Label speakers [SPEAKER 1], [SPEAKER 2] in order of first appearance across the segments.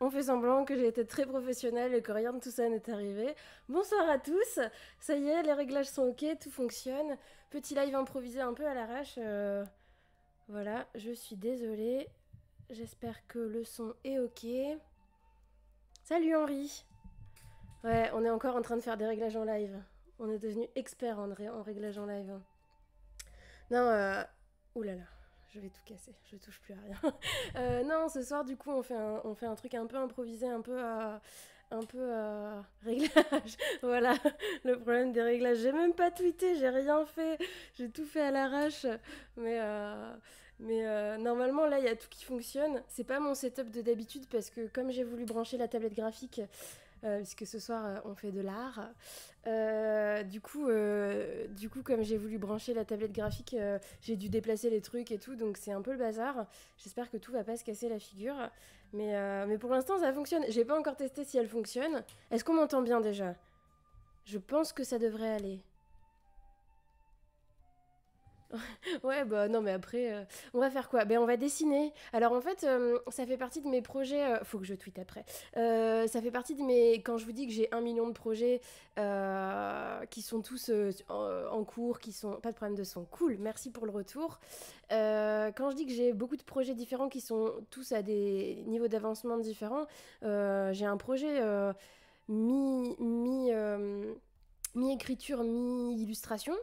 [SPEAKER 1] On fait semblant que j'ai été très professionnelle et que rien de tout ça n'est arrivé. Bonsoir à tous. Ça y est, les réglages sont ok, tout fonctionne. Petit live improvisé un peu à l'arrache. Voilà, je suis désolée. J'espère que le son est ok. Salut Henri. Ouais, on est encore en train de faire des réglages en live. On est devenu expert en réglages en live. Non, ouh là là, je vais tout casser, je touche plus à rien. Non, ce soir, du coup, on fait un truc un peu improvisé, un peu réglage. Voilà, le problème des réglages. J'ai même pas tweeté, j'ai rien fait, j'ai tout fait à l'arrache. Mais, euh, mais normalement, là, il y a tout qui fonctionne. C'est pas mon setup de d'habitude parce que comme j'ai voulu brancher la tablette graphique, puisque ce soir on fait de l'art. Du coup, comme j'ai voulu brancher la tablette graphique, j'ai dû déplacer les trucs et tout, donc c'est un peu le bazar. J'espère que tout va pas se casser la figure. Mais pour l'instant, ça fonctionne. J'ai pas encore testé si elle fonctionne. Est-ce qu'on m'entend bien déjà? Je pense que ça devrait aller. Ouais, bah non, mais après, on va faire quoi? Ben, on va dessiner. Alors en fait, ça fait partie de mes projets. Faut que je tweete après. Ça fait partie de mes. Quand je vous dis que j'ai 1 million de projets qui sont tous en cours, qui sont. Pas de problème de son. Cool, merci pour le retour. Quand je dis que j'ai beaucoup de projets différents qui sont tous à des niveaux d'avancement différents, j'ai un projet mi. mi. Mi-écriture, mi-illustration.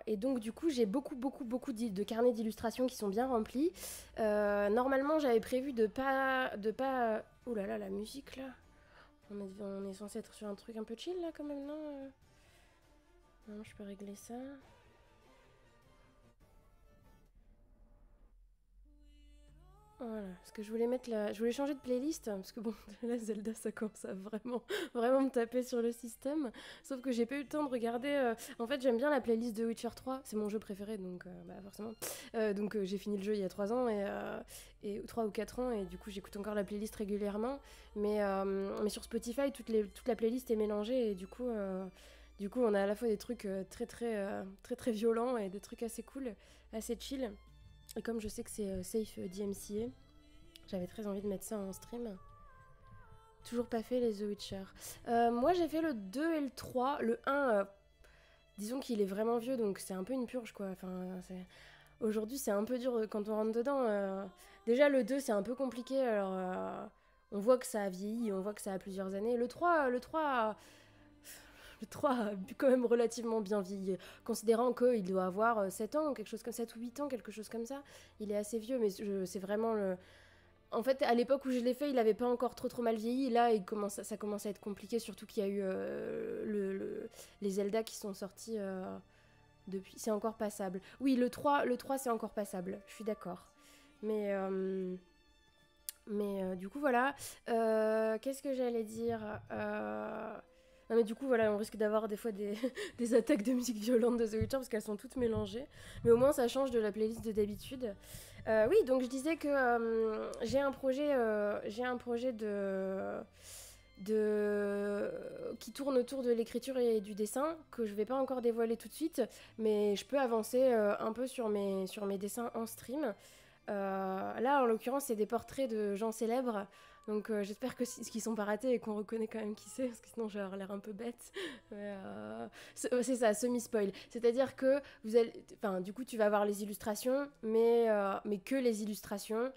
[SPEAKER 1] Et donc du coup j'ai beaucoup de carnets d'illustrations qui sont bien remplis. Normalement j'avais prévu de pas. Ouh là là, la musique là. On est censé être sur un truc un peu chill là quand même, non? Non, je peux régler ça. Voilà, parce que je voulais je voulais changer de playlist, parce que bon, là, Zelda, ça commence à vraiment me taper sur le système. Sauf que j'ai pas eu le temps de regarder. En fait, j'aime bien la playlist de Witcher 3, c'est mon jeu préféré, donc bah, forcément. Donc j'ai fini le jeu il y a 3 ans, et 3 ou 4 ans, et du coup, j'écoute encore la playlist régulièrement. Mais sur Spotify, toute la playlist est mélangée, et du coup, on a à la fois des trucs très violents et des trucs assez cool, assez chill. Et comme je sais que c'est safe DMCA, j'avais très envie de mettre ça en stream. Toujours pas fait les The Witcher. Moi j'ai fait le 2 et le 3. Le 1, disons qu'il est vraiment vieux, donc c'est un peu une purge quoi. Aujourd'hui c'est un peu dur quand on rentre dedans. Déjà le 2 c'est un peu compliqué, alors on voit que ça a vieilli, on voit que ça a plusieurs années. Le 3 a quand même relativement bien vieilli, considérant qu'il doit avoir 7 ans, quelque chose comme 7 ou 8 ans, quelque chose comme ça. Il est assez vieux, mais c'est vraiment le. En fait, à l'époque où je l'ai fait, il avait pas encore trop mal vieilli. Là, ça commence à être compliqué, surtout qu'il y a eu les Zelda qui sont sortis depuis. C'est encore passable. Oui, le 3 c'est encore passable, je suis d'accord. Mais du coup, voilà. Qu'est-ce que j'allais dire? Non, mais du coup, voilà, on risque d'avoir des fois des attaques de musique violente de The Witcher parce qu'elles sont toutes mélangées. Mais au moins, ça change de la playlist de d'habitude. Oui, donc je disais que j'ai un projet qui tourne autour de l'écriture et du dessin que je vais pas encore dévoiler tout de suite, mais je peux avancer un peu sur mes dessins en stream. Là, en l'occurrence, c'est des portraits de gens célèbres. Donc j'espère que ce qu'ils sont pas ratés et qu'on reconnaît quand même qui c'est, parce que sinon j'ai l'air un peu bête. C'est ça, semi-spoil. C'est-à-dire que du coup, tu vas voir les illustrations, mais que les illustrations.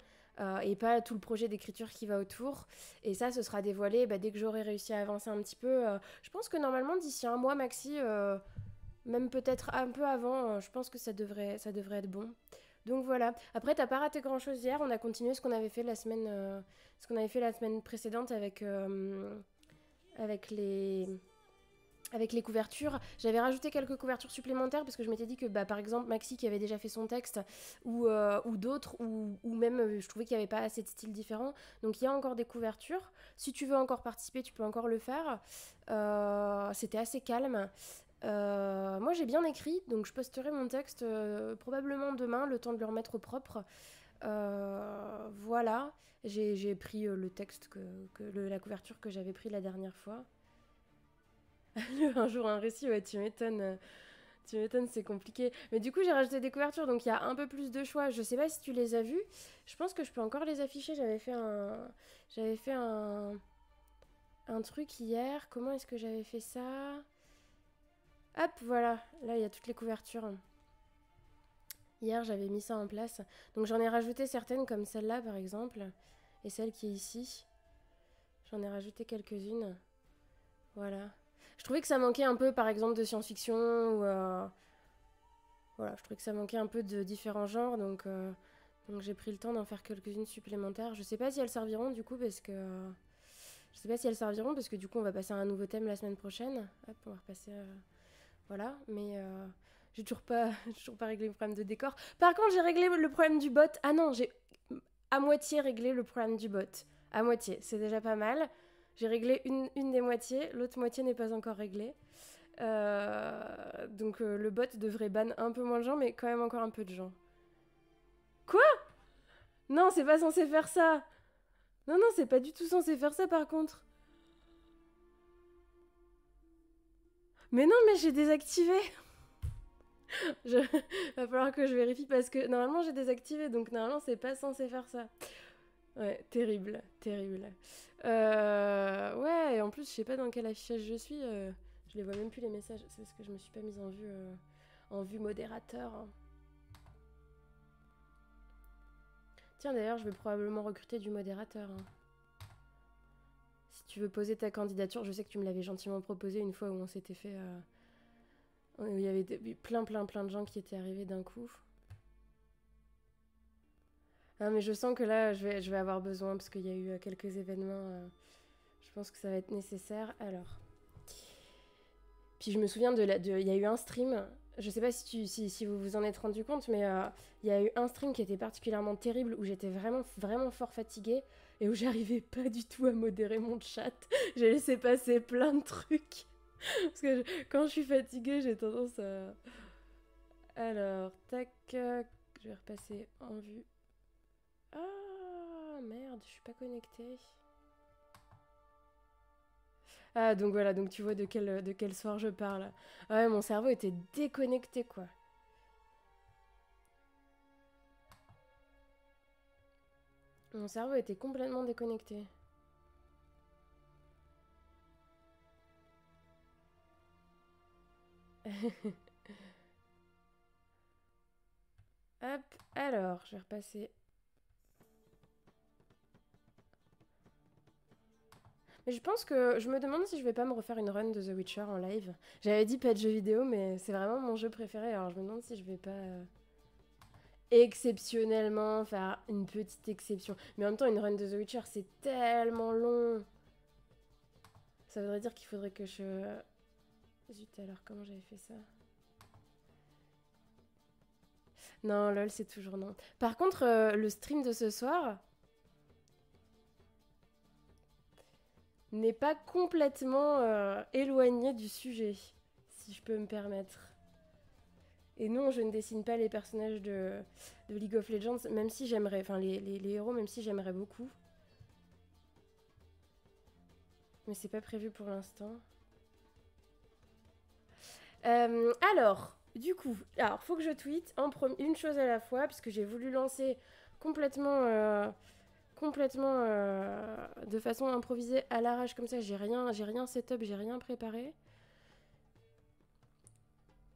[SPEAKER 1] Et pas tout le projet d'écriture qui va autour. Et ça, ce sera dévoilé dès que j'aurai réussi à avancer un petit peu. Je pense que normalement, d'ici un mois maxi, même peut-être un peu avant, je pense que ça devrait être bon. Donc voilà. Après, t'as pas raté grand-chose hier. On a continué ce qu'on avait fait la semaine précédente avec les couvertures. J'avais rajouté quelques couvertures supplémentaires parce que je m'étais dit que, par exemple, Maxi qui avait déjà fait son texte ou d'autres, ou même je trouvais qu'il n'y avait pas assez de styles différents. Donc il y a encore des couvertures. Si tu veux encore participer, tu peux encore le faire. C'était assez calme. Moi j'ai bien écrit, donc je posterai mon texte probablement demain, le temps de le remettre au propre. Voilà, j'ai pris le texte, la couverture que j'avais pris la dernière fois. Un jour un récit, ouais, tu m'étonnes. Tu m'étonnes, c'est compliqué. Mais du coup, j'ai rajouté des couvertures, donc il y a un peu plus de choix. Je sais pas si tu les as vus. Je pense que je peux encore les afficher. J'avais fait un truc hier. Comment est-ce que j'avais fait ça? Hop, voilà. Là, il y a toutes les couvertures. Hier, j'avais mis ça en place. Donc j'en ai rajouté certaines, comme celle-là, par exemple. Et celle qui est ici. J'en ai rajouté quelques-unes. Voilà. Je trouvais que ça manquait un peu, par exemple, de science-fiction ou... Voilà, je trouvais que ça manquait un peu de différents genres, donc j'ai pris le temps d'en faire quelques-unes supplémentaires. Je sais pas si elles serviront du coup, parce que... je sais pas si elles serviront, parce que du coup, on va passer à un nouveau thème la semaine prochaine. Hop, on va repasser... voilà, mais... j'ai toujours pas, j'ai toujours pas réglé le problème de décor. Par contre, j'ai réglé le problème du bot. Ah non, j'ai à moitié réglé le problème du bot. À moitié, c'est déjà pas mal. J'ai réglé une des moitiés, l'autre moitié n'est pas encore réglée. Donc le bot devrait ban un peu moins de gens, mais quand même encore un peu de gens. Quoi? Non, c'est pas censé faire ça. Non, non, c'est pas du tout censé faire ça par contre. Mais non, mais j'ai désactivé. Va falloir que je vérifie parce que normalement j'ai désactivé, donc normalement c'est pas censé faire ça. Ouais, terrible, terrible. Ouais, et en plus je sais pas dans quel affichage je suis. Je les vois même plus les messages. C'est parce que je me suis pas mise en vue modérateur. Tiens, d'ailleurs, je vais probablement recruter du modérateur. Si tu veux poser ta candidature, je sais que tu me l'avais gentiment proposé une fois où on s'était fait... où il y avait plein de gens qui étaient arrivés d'un coup. Ah, mais je sens que là, je vais avoir besoin parce qu'il y a eu quelques événements. Je pense que ça va être nécessaire. Alors... Puis je me souviens il y a eu un stream, je sais pas si vous vous en êtes rendu compte, mais il y a eu un stream qui était particulièrement terrible où j'étais vraiment fort fatiguée et où j'arrivais pas du tout à modérer mon chat. J'ai laissé passer plein de trucs. Parce que quand je suis fatiguée, j'ai tendance à... Alors, tac, je vais repasser en vue. Ah, merde, je suis pas connectée. Ah, donc voilà, donc tu vois de quel soir je parle. Ouais, mon cerveau était déconnecté, quoi. Mon cerveau était complètement déconnecté. Hop, alors, je vais repasser. Mais je pense que je me demande si je vais pas me refaire une run de The Witcher en live. J'avais dit pas de jeu vidéo, mais c'est vraiment mon jeu préféré, alors je me demande si je vais pas exceptionnellement faire une petite exception. Mais en même temps, une run de The Witcher, c'est tellement long. Ça voudrait dire qu'il faudrait que je... Zut, alors comment j'avais fait ça? Non, lol, c'est toujours non. Par contre, le stream de ce soir n'est pas complètement éloigné du sujet, si je peux me permettre. Et non, je ne dessine pas les personnages de League of Legends, même si j'aimerais, enfin les héros, même si j'aimerais beaucoup. Mais c'est pas prévu pour l'instant. Alors, du coup, faut que je tweete une chose à la fois, puisque j'ai voulu lancer complètement, de façon improvisée à l'arrache comme ça. J'ai rien setup, j'ai rien préparé.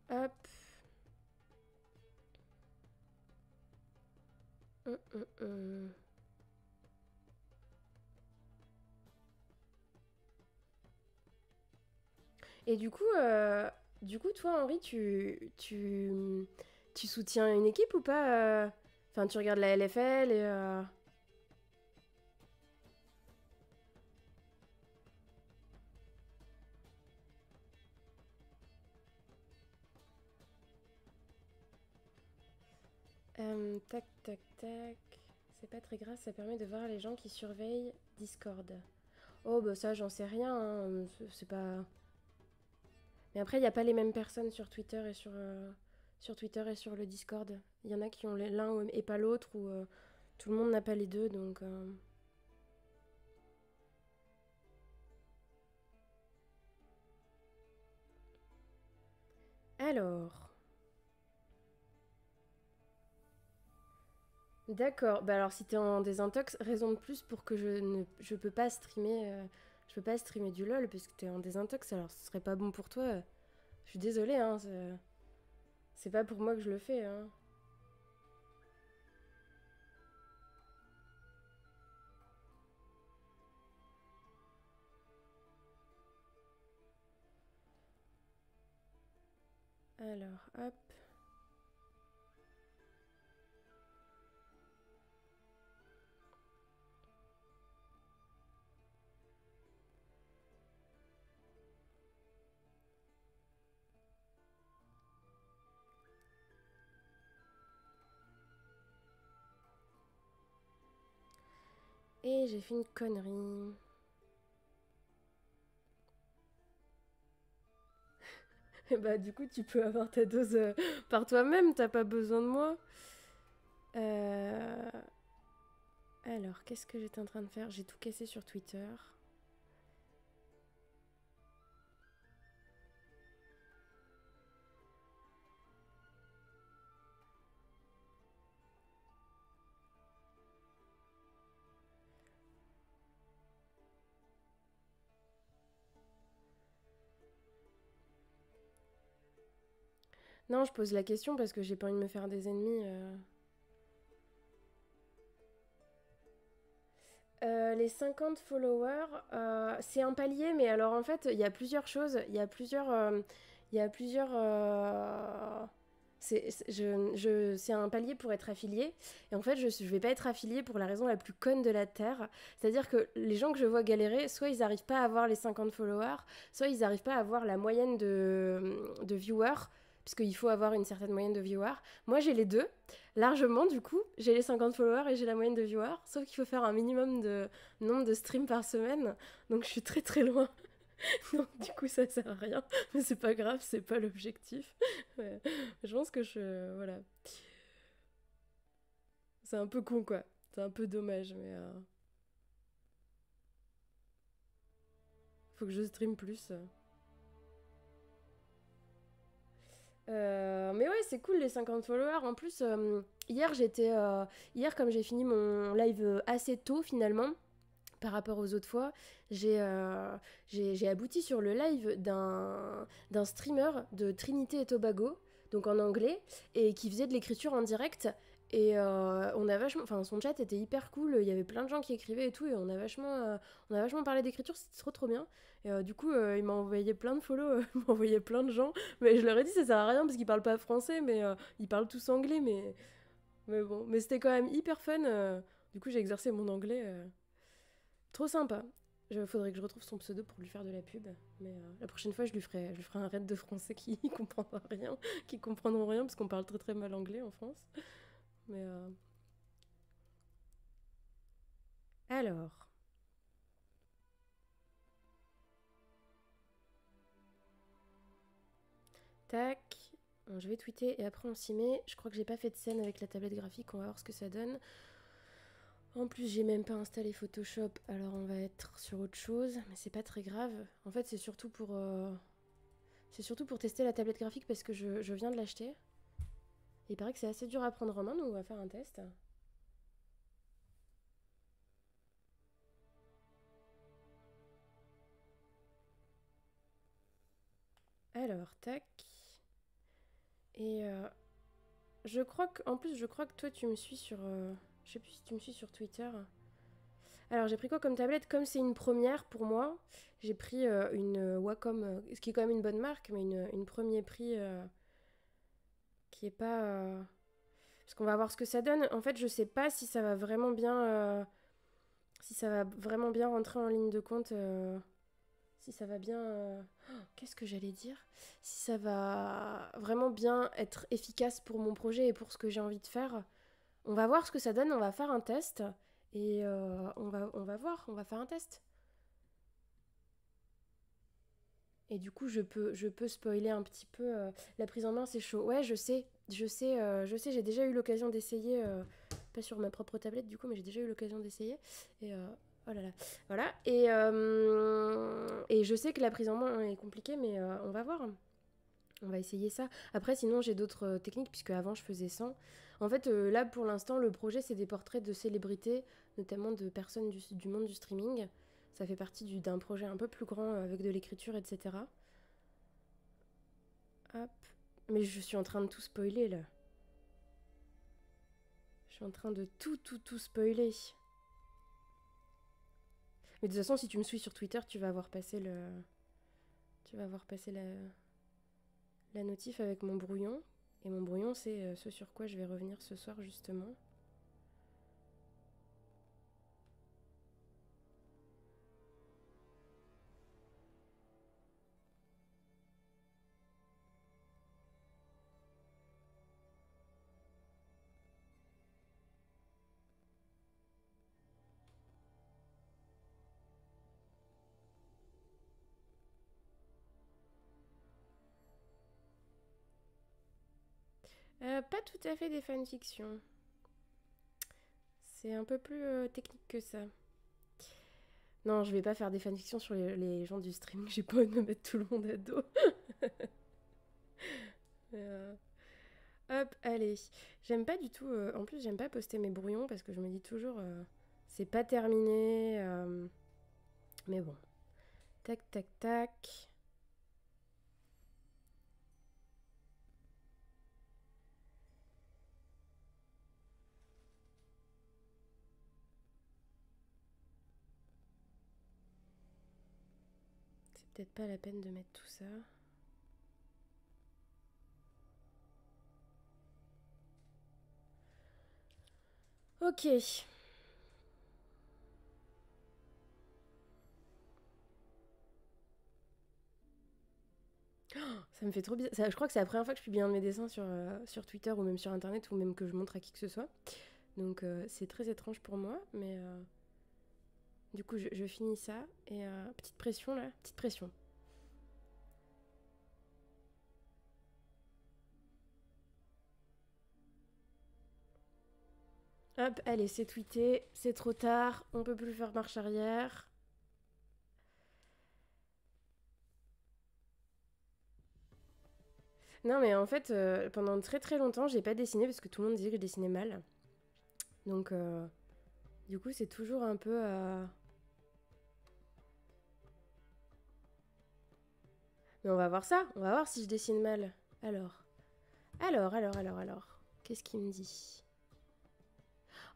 [SPEAKER 1] Hop. Hum. Et du coup, toi, Henri, tu soutiens une équipe ou pas Enfin, tu regardes la LFL et... tac, tac, tac. C'est pas très grave, ça permet de voir les gens qui surveillent Discord. Oh, bah ça, j'en sais rien, hein, c'est pas... Mais après, il n'y a pas les mêmes personnes sur Twitter et sur Twitter et sur le Discord. Il y en a qui ont l'un et pas l'autre, ou tout le monde n'a pas les deux, donc... Alors... D'accord. Bah alors si t'es en désintox, raison de plus pour que je peux pas streamer je peux pas streamer du LOL parce que t'es en désintox alors ce serait pas bon pour toi. Je suis désolée hein, c'est pas pour moi que je le fais hein. Alors hop. Et j'ai fait une connerie. Et bah du coup tu peux avoir ta dose par toi-même, t'as pas besoin de moi. Euh, Alors qu'est-ce que j'étais en train de faire? J'ai tout cassé sur Twitter. Non, je pose la question parce que j'ai pas envie de me faire des ennemis. Les 50 followers, c'est un palier, mais alors en fait, il y a plusieurs choses. Il y a plusieurs. Il y a plusieurs. C'est un palier pour être affilié. Et en fait, je vais pas être affilié pour la raison la plus conne de la Terre. C'est-à-dire que les gens que je vois galérer, soit ils arrivent pas à avoir les 50 followers, soit ils arrivent pas à avoir la moyenne de viewers, puisqu'il faut avoir une certaine moyenne de viewers. Moi, j'ai les deux. Largement, du coup, j'ai les 50 followers et j'ai la moyenne de viewers, sauf qu'il faut faire un minimum de nombre de streams par semaine, donc je suis très très loin. Donc du coup, ça sert à rien, mais c'est pas grave, c'est pas l'objectif. Ouais. Je pense que voilà. C'est un peu con quoi, c'est un peu dommage, mais faut que je stream plus. Mais ouais, c'est cool les 50 followers. En plus, hier, comme j'ai fini mon live assez tôt finalement, par rapport aux autres fois, j'ai abouti sur le live d'un streamer de Trinité et Tobago, donc en anglais, et qui faisait de l'écriture en direct. Et on a vachement, enfin son chat était hyper cool, il y avait plein de gens qui écrivaient et tout, et on a vachement parlé d'écriture, c'était trop trop bien. Et du coup, il m'a envoyé plein de follow, il m'a envoyé plein de gens, mais je leur ai dit ça sert à rien parce qu'ils parlent pas français, mais ils parlent tous anglais, mais bon, mais c'était quand même hyper fun. Du coup, j'ai exercé mon anglais. Trop sympa. Faudrait que je retrouve son pseudo pour lui faire de la pub. Mais la prochaine fois, je lui ferai un raid de français qui comprendra rien, qui comprendront rien parce qu'on parle très très mal anglais en France. Mais alors, tac. Bon, je vais tweeter et après on s'y met. Je crois que j'ai pas fait de scène avec la tablette graphique. On va voir ce que ça donne. En plus, j'ai même pas installé Photoshop. Alors on va être sur autre chose, mais c'est pas très grave. En fait, c'est surtout pour tester la tablette graphique parce que je viens de l'acheter. Il paraît que c'est assez dur à prendre en main, donc on va faire un test. Alors, tac. Et en plus, je crois que toi, tu me suis sur. Je sais plus si tu me suis sur Twitter. Alors, j'ai pris quoi comme tablette? Comme c'est une première pour moi, j'ai pris une Wacom, ce qui est quand même une bonne marque, mais une premier prix qui est pas. Parce qu'on va voir ce que ça donne. En fait, je sais pas si ça va vraiment bien. Si ça va vraiment bien rentrer en ligne de compte. Si ça va bien. Qu'est-ce que j'allais dire? Si ça va vraiment bien être efficace pour mon projet et pour ce que j'ai envie de faire. On va voir ce que ça donne, on va faire un test. Et on va voir, on va faire un test. Et du coup, je peux spoiler un petit peu. La prise en main, c'est chaud. Ouais, je sais, j'ai déjà eu l'occasion d'essayer. Pas sur ma propre tablette du coup, mais j'ai déjà eu l'occasion d'essayer. Et oh là là. Voilà. Et je sais que la prise en main est compliquée, mais on va voir. On va essayer ça. Après, sinon, j'ai d'autres techniques, puisque avant, je faisais sans. En fait, là, pour l'instant, le projet, c'est des portraits de célébrités, notamment de personnes du monde du streaming. Ça fait partie d'un projet un peu plus grand, avec de l'écriture, etc. Hop. Mais je suis en train de tout spoiler, là. Je suis en train de tout spoiler. Mais de toute façon, si tu me suis sur Twitter, tu vas avoir passé le... Tu vas avoir passé la notif avec mon brouillon. Et mon brouillon, c'est ce sur quoi je vais revenir ce soir, justement. Pas tout à fait des fanfictions. C'est un peu plus technique que ça. Non, je vais pas faire des fanfictions sur les gens du streaming. J'ai pas envie de me mettre tout le monde à dos. Euh, Hop, allez. J'aime pas du tout. En plus, j'aime pas poster mes brouillons parce que je me dis toujours c'est pas terminé. Mais bon. Tac, tac, tac. C'est peut-être pas la peine de mettre tout ça. Ok. Ça me fait trop bizarre. Je crois que c'est la première fois que je publie un de mes dessins sur Twitter ou même sur Internet ou même que je montre à qui que ce soit. Donc c'est très étrange pour moi, mais du coup je finis ça et petite pression là, petite pression. Hop, allez, c'est tweeté, c'est trop tard, on peut plus faire marche arrière. Non mais en fait, pendant très très longtemps, j'ai pas dessiné parce que tout le monde disait que je dessinais mal. Donc du coup, c'est toujours un peu... Mais on va voir ça, on va voir si je dessine mal. Alors. Qu'est-ce qu'il me dit?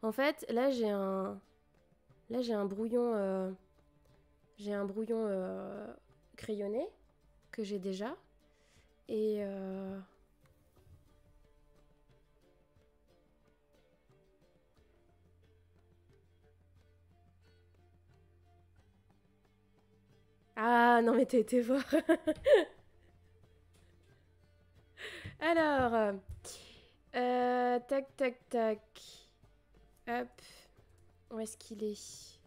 [SPEAKER 1] En fait, là j'ai un... Là j'ai un brouillon... J'ai un brouillon crayonné que j'ai déjà. Et... Ah non mais t'as été voir. Alors... tac tac tac. Hop. Où est-ce qu'il est?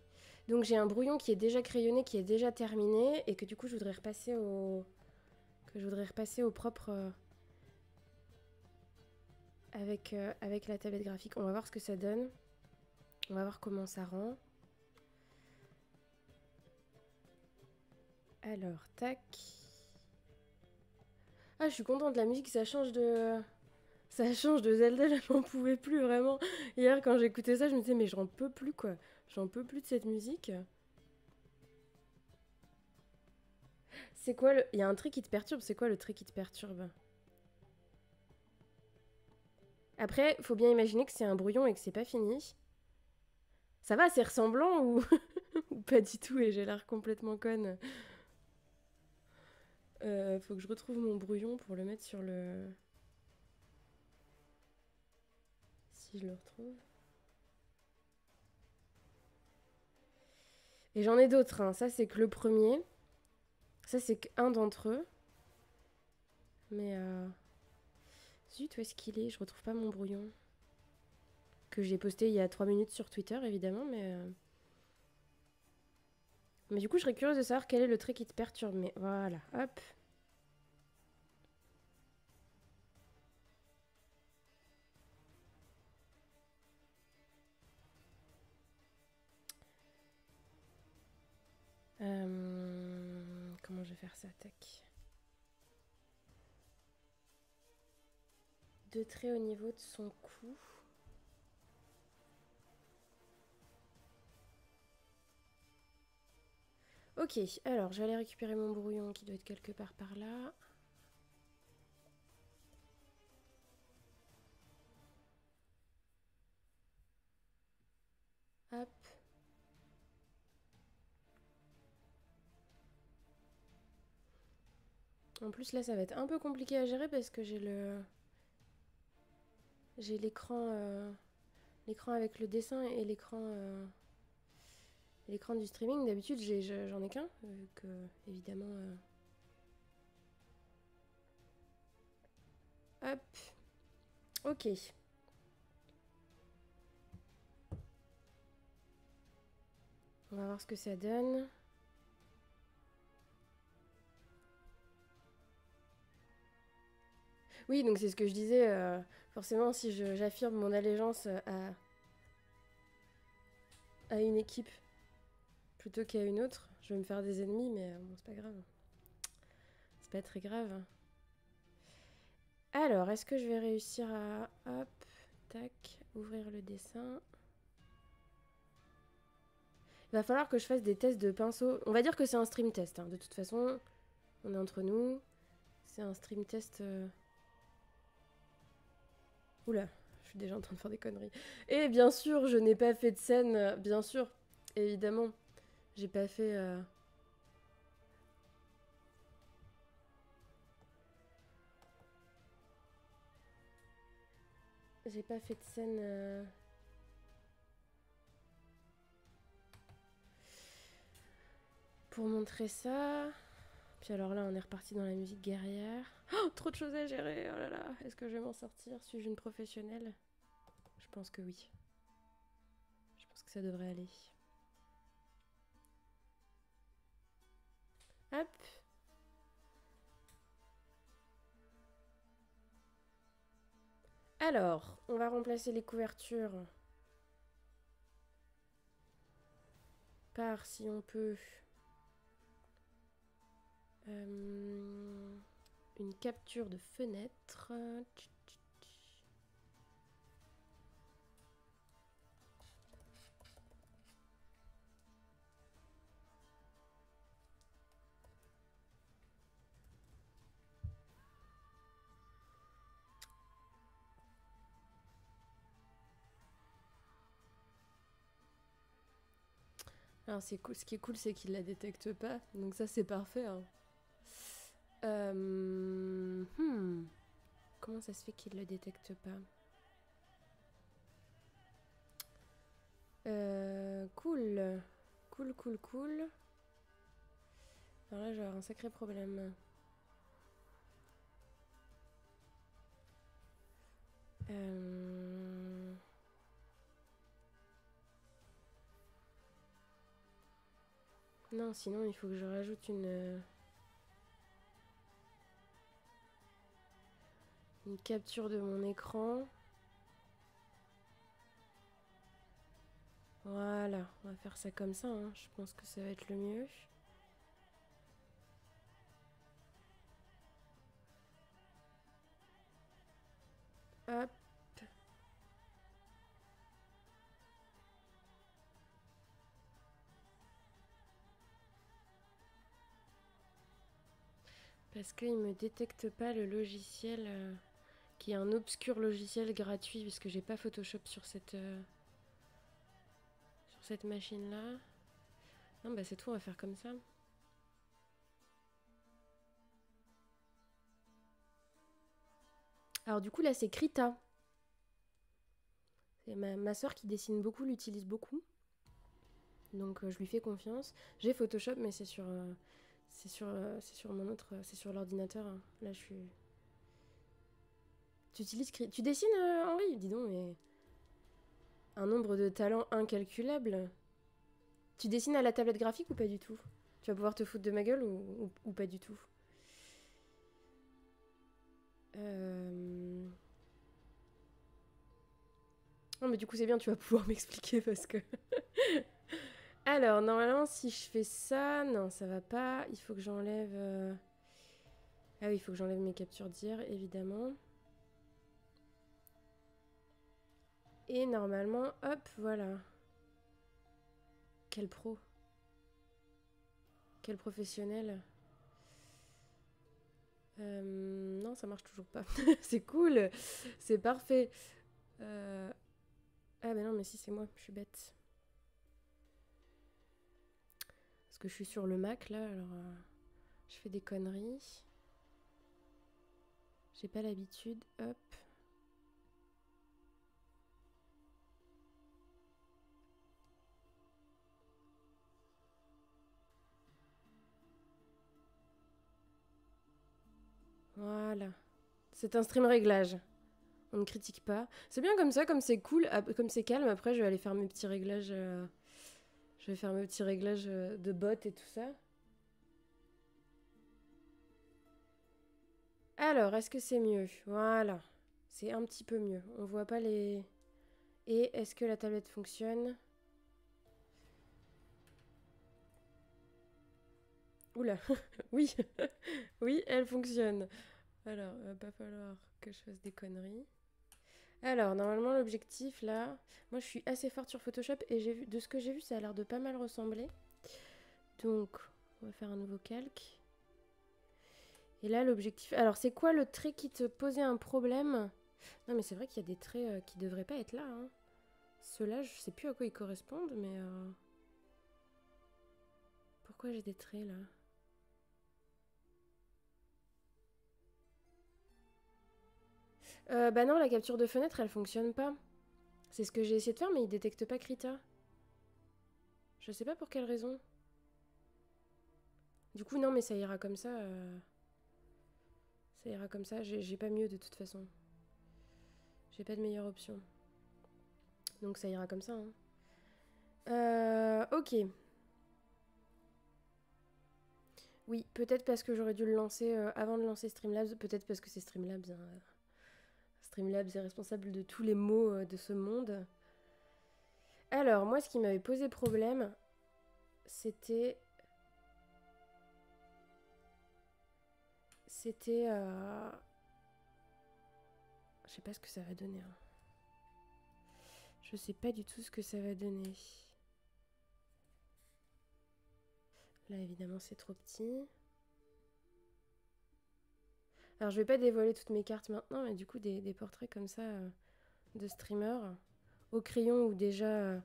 [SPEAKER 1] Donc j'ai un brouillon qui est déjà crayonné, qui est déjà terminé. Et que du coup je voudrais repasser au... Que je voudrais repasser au propre... avec la tablette graphique. On va voir ce que ça donne. On va voir comment ça rend. Alors, tac. Ah, je suis contente, la musique, ça change de... Ça change de Zelda, là, j'en pouvais plus, vraiment. Hier, quand j'écoutais ça, je me disais, mais j'en peux plus, quoi. J'en peux plus de cette musique. C'est quoi le... Il y a un trait qui te perturbe, c'est quoi le trait qui te perturbe? Après, faut bien imaginer que c'est un brouillon et que c'est pas fini. Ça va, c'est ressemblant ou... ou pas du tout et j'ai l'air complètement conne. Faut que je retrouve mon brouillon pour le mettre sur le... Si je le retrouve. Et j'en ai d'autres, hein. Ça c'est que le premier. Ça c'est qu'un d'entre eux. Mais zut, où est-ce qu'il est? Je retrouve pas mon brouillon. Que j'ai posté il y a 3 minutes sur Twitter évidemment, mais... Mais du coup je serais curieuse de savoir quel est le trait qui te perturbe. Mais voilà, hop. Comment je vais faire ça? Tac. 2 traits au niveau de son cou. Ok, alors je vais aller récupérer mon brouillon qui doit être quelque part par là. Hop. En plus là ça va être un peu compliqué à gérer parce que j'ai l'écran avec le dessin et l'écran du streaming. D'habitude j'en ai qu'un, que évidemment hop. Ok. On va voir ce que ça donne. Oui, donc c'est ce que je disais. Forcément, si j'affirme mon allégeance à une équipe plutôt qu'à une autre, je vais me faire des ennemis, mais bon, c'est pas grave. C'est pas très grave. Alors, est-ce que je vais réussir à... Hop, tac, ouvrir le dessin. Il va falloir que je fasse des tests de pinceau. On va dire que c'est un stream test, hein. De toute façon, on est entre nous. C'est un stream test... Oula, je suis déjà en train de faire des conneries. Et bien sûr, je n'ai pas fait de scène, bien sûr, évidemment. J'ai pas fait... J'ai pas fait de scène... pour montrer ça. Puis alors là, on est reparti dans la musique guerrière. Oh, trop de choses à gérer. Oh là là, est-ce que je vais m'en sortir? Suis-je une professionnelle? Je pense que oui. Je pense que ça devrait aller. Hop. Alors, on va remplacer les couvertures par, si on peut, une capture de fenêtre. Alors c'est cool. Ce qui est cool, c'est qu'il la détecte pas. Donc ça, c'est parfait. Hein. Comment ça se fait qu'il le détecte pas? Cool. Cool, cool, cool. Alors là, je vais avoir un sacré problème. Non, sinon, il faut que je rajoute une capture de mon écran. Voilà, on va faire ça comme ça. Hein. Je pense que ça va être le mieux. Hop. Parce qu'il me détecte pas le logiciel, qui est un obscur logiciel gratuit, puisque j'ai pas Photoshop sur cette machine-là. Non, bah c'est tout, on va faire comme ça. Alors du coup, là, c'est Krita. C'est ma soeur qui dessine beaucoup, l'utilise beaucoup. Donc je lui fais confiance. J'ai Photoshop, mais c'est sur mon autre, c'est sur l'ordinateur. Hein. Là, je suis... Tu dessines, Henri? Dis donc, mais... Un nombre de talents incalculable. Tu dessines à la tablette graphique ou pas du tout? Tu vas pouvoir te foutre de ma gueule ou pas du tout? Non, mais du coup, c'est bien, tu vas pouvoir m'expliquer parce que... Alors, normalement, si je fais ça... Non, ça va pas. Il faut que j'enlève... Ah oui, il faut que j'enlève mes captures d'IR, évidemment. Et normalement, hop, voilà. Quel pro. Quel professionnel. Non, ça marche toujours pas. C'est cool. C'est parfait. Ah ben non, mais si, c'est moi. Je suis bête. Parce que je suis sur le Mac, là, alors... je fais des conneries. J'ai pas l'habitude. Hop. Voilà. C'est un stream réglage. On ne critique pas. C'est bien comme ça, comme c'est cool, comme c'est calme. Après, je vais aller faire mes petits réglages. Je vais faire mes petits réglages de bot et tout ça. Alors, est-ce que c'est mieux? Voilà. C'est un petit peu mieux. On voit pas les... Et est-ce que la tablette fonctionne? Oula. Oui. Oui, elle fonctionne. Alors, va pas falloir que je fasse des conneries. Alors, normalement, l'objectif, là... Moi, je suis assez forte sur Photoshop et j'ai vu, de ce que j'ai vu, ça a l'air de pas mal ressembler. Donc, on va faire un nouveau calque. Et là, l'objectif... Alors, c'est quoi le trait qui te posait un problème? Non, mais c'est vrai qu'il y a des traits qui devraient pas être là. Hein. Ceux-là, je sais plus à quoi ils correspondent, mais... Pourquoi j'ai des traits, là? Bah non, la capture de fenêtre, elle fonctionne pas. C'est ce que j'ai essayé de faire, mais il détecte pas Krita. Je sais pas pour quelle raison. Du coup, non, mais ça ira comme ça. Ça ira comme ça. J'ai pas mieux de toute façon. J'ai pas de meilleure option. Donc ça ira comme ça. Hein. Ok. Oui, peut-être parce que j'aurais dû le lancer avant de lancer Streamlabs. Peut-être parce que c'est Streamlabs. Hein. Streamlabs est responsable de tous les maux de ce monde. Alors, moi, ce qui m'avait posé problème, c'était... C'était... Je sais pas ce que ça va donner. Hein. Je sais pas du tout ce que ça va donner. Là, évidemment, c'est trop petit. Alors, je vais pas dévoiler toutes mes cartes maintenant, mais du coup, des portraits comme ça de streamers au crayon ou déjà...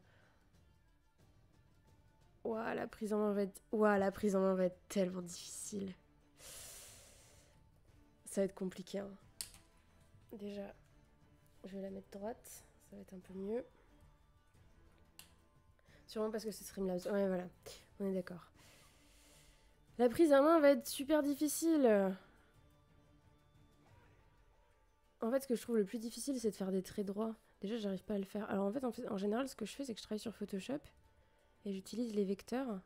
[SPEAKER 1] Ouah, la prise en main va être... Ouah, la prise en main va être tellement difficile. Ça va être compliqué. Hein. Déjà, je vais la mettre droite. Ça va être un peu mieux. Sûrement parce que c'est Streamlabs. Ouais, voilà. On est d'accord. La prise en main va être super difficile. En fait, ce que je trouve le plus difficile, c'est de faire des traits droits. Déjà, j'arrive pas à le faire. Alors, en général, ce que je fais, c'est que je travaille sur Photoshop et j'utilise les vecteurs.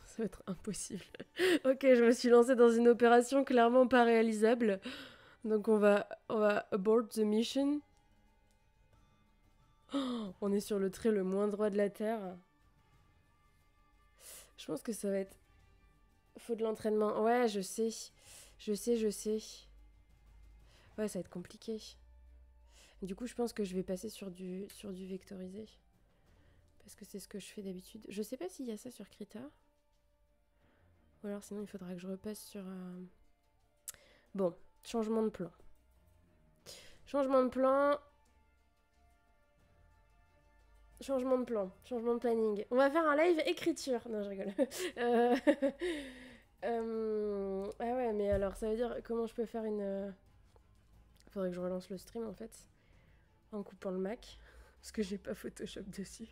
[SPEAKER 1] Ça va être impossible. Ok, je me suis lancée dans une opération clairement pas réalisable. Donc, on va abort the mission. Oh, on est sur le trait le moins droit de la Terre. Je pense que ça va être... Faut de l'entraînement. Ouais, je sais. Je sais. Ouais, ça va être compliqué. Du coup, je pense que je vais passer sur du vectorisé. Parce que c'est ce que je fais d'habitude. Je sais pas s'il y a ça sur Krita. Ou alors sinon, il faudra que je repasse sur... Bon, changement de plan. Changement de plan. Changement de plan. Changement de planning. On va faire un live écriture. Non, je rigole. Ah ouais, mais alors, ça veut dire comment je peux faire une... Faudrait que je relance le stream, en fait. En coupant le Mac. Parce que j'ai pas Photoshop dessus.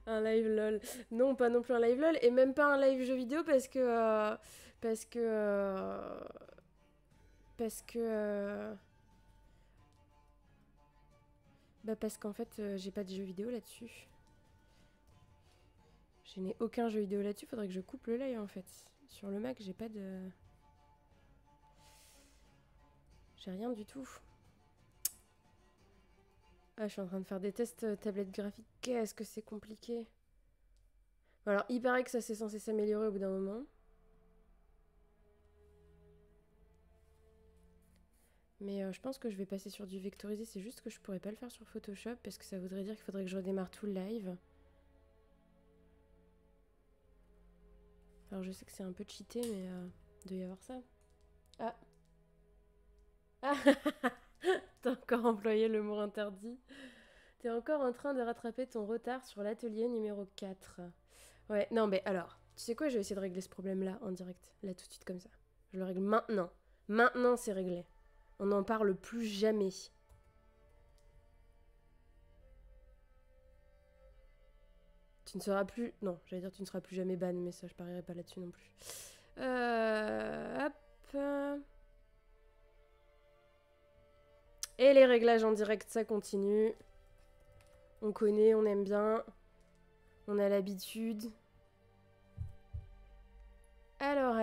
[SPEAKER 1] Un live lol. Non, pas non plus un live lol. Et même pas un live jeu vidéo parce que... parce que... parce que... Bah parce qu'en fait, j'ai pas de jeu vidéo là-dessus. Je n'ai aucun jeu vidéo là-dessus. Faudrait que je coupe le live en fait. Sur le Mac, j'ai pas de... J'ai rien du tout. Ah, je suis en train de faire des tests tablette graphique. Qu'est-ce que c'est compliqué. Alors, il paraît que ça c'est censé s'améliorer au bout d'un moment. Mais je pense que je vais passer sur du vectorisé. C'est juste que je pourrais pas le faire sur Photoshop parce que ça voudrait dire qu'il faudrait que je redémarre tout le live. Alors je sais que c'est un peu cheaté, mais il doit y avoir ça. Ah. Ah. T'as encore employé le mot interdit. T'es encore en train de rattraper ton retard sur l'atelier numéro 4. Ouais, non mais alors, tu sais quoi, je vais essayer de régler ce problème-là en direct. Là tout de suite comme ça. Je le règle maintenant. Maintenant c'est réglé. On n'en parle plus jamais. Tu ne seras plus... Non, j'allais dire tu ne seras plus jamais ban, mais ça je parierai pas là-dessus non plus. Hop. Et les réglages en direct, ça continue. On connaît, on aime bien. On a l'habitude. Alors...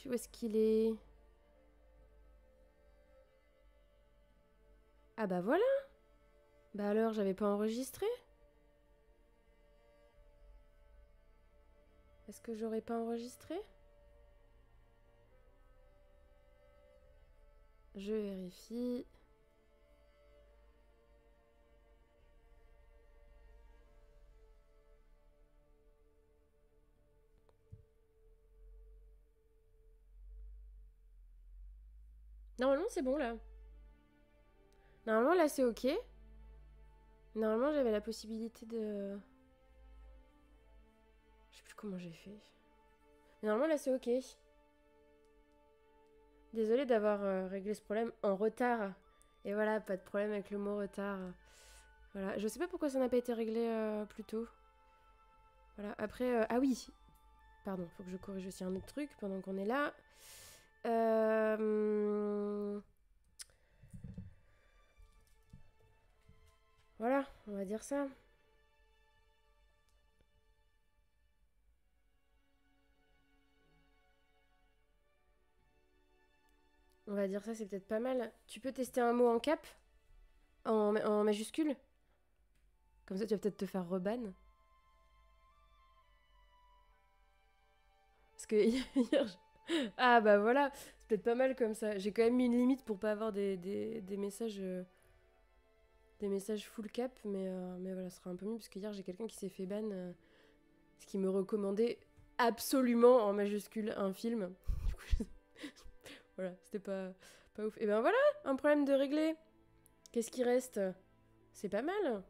[SPEAKER 1] Où est-ce qu'il est? Ah bah voilà. Bah alors, j'avais pas enregistré? Est-ce que j'aurais pas enregistré? Je vérifie. Normalement, c'est bon là. Normalement, là, c'est ok. Normalement, j'avais la possibilité de... Je sais plus comment j'ai fait. Mais normalement, là, c'est ok. Désolée d'avoir réglé ce problème en retard. Et voilà, pas de problème avec le mot retard. Voilà, je sais pas pourquoi ça n'a pas été réglé plus tôt. Voilà, après... ah oui. Pardon, faut que je corrige aussi un autre truc pendant qu'on est là. Voilà, on va dire ça. On va dire ça, c'est peut-être pas mal. Tu peux tester un mot en cap? En majuscule? Comme ça, tu vas peut-être te faire reban. Parce que hier... Ah bah voilà, c'est peut-être pas mal comme ça. J'ai quand même mis une limite pour pas avoir des messages... des messages full cap, mais voilà, ce sera un peu mieux. Parce que hier, j'ai quelqu'un qui s'est fait ban... ce qui me recommandait absolument en majuscule un film. Du coup, voilà, c'était pas ouf. Et ben voilà, un problème de régler. Qu'est-ce qui reste? C'est pas mal.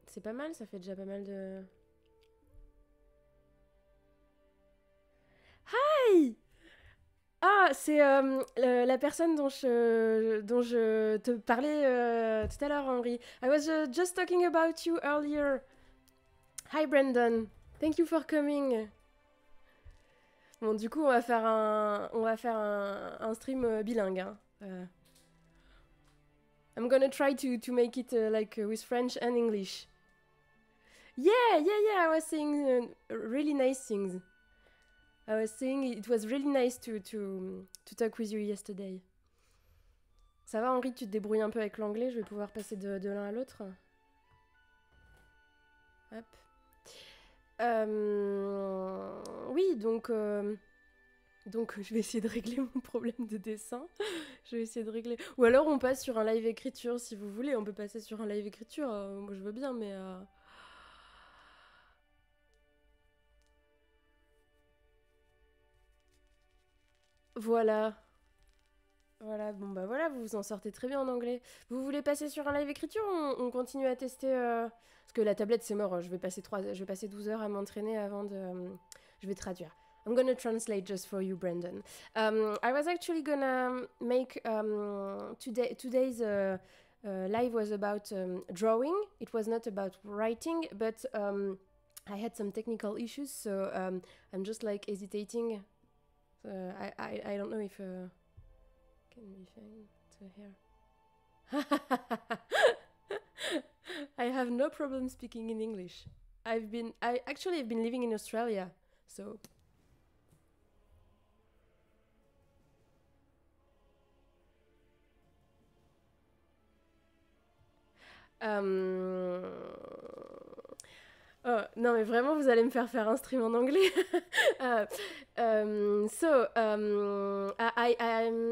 [SPEAKER 1] C'est pas mal, ça fait déjà pas mal de... Hey! Ah, c'est la personne dont je te parlais tout à l'heure, Henri. I was just talking about you earlier. Hi, Brandon. Thank you for coming. Bon, du coup, on va faire un stream bilingue. Hein. I'm gonna try to make it like with French and English. Yeah. I was saying really nice things. I was saying it was really nice to talk with you yesterday. Ça va, Henri, tu te débrouilles un peu avec l'anglais, je vais pouvoir passer de l'un à l'autre. Hop. Oui, donc je vais essayer de régler mon problème de dessin. Je vais essayer de régler. Ou alors on passe sur un live écriture si vous voulez. On peut passer sur un live écriture. Moi je veux bien, mais. Voilà. Voilà, bon bah voilà, vous vous en sortez très bien en anglais. Vous voulez passer sur un live écriture ou on continue à tester Parce que la tablette c'est mort, je vais passer 12 heures à m'entraîner avant de... je vais traduire. I'm gonna translate just for you, Brandon. I was actually gonna make today's live was about drawing. It was not about writing, but I had some technical issues, so I'm just like hesitating. I don't know if... can be found to hear. I have no problem speaking in English. I've been living in Australia, so Euh, Oh, non, mais vraiment, vous allez me faire un stream en anglais. Uh,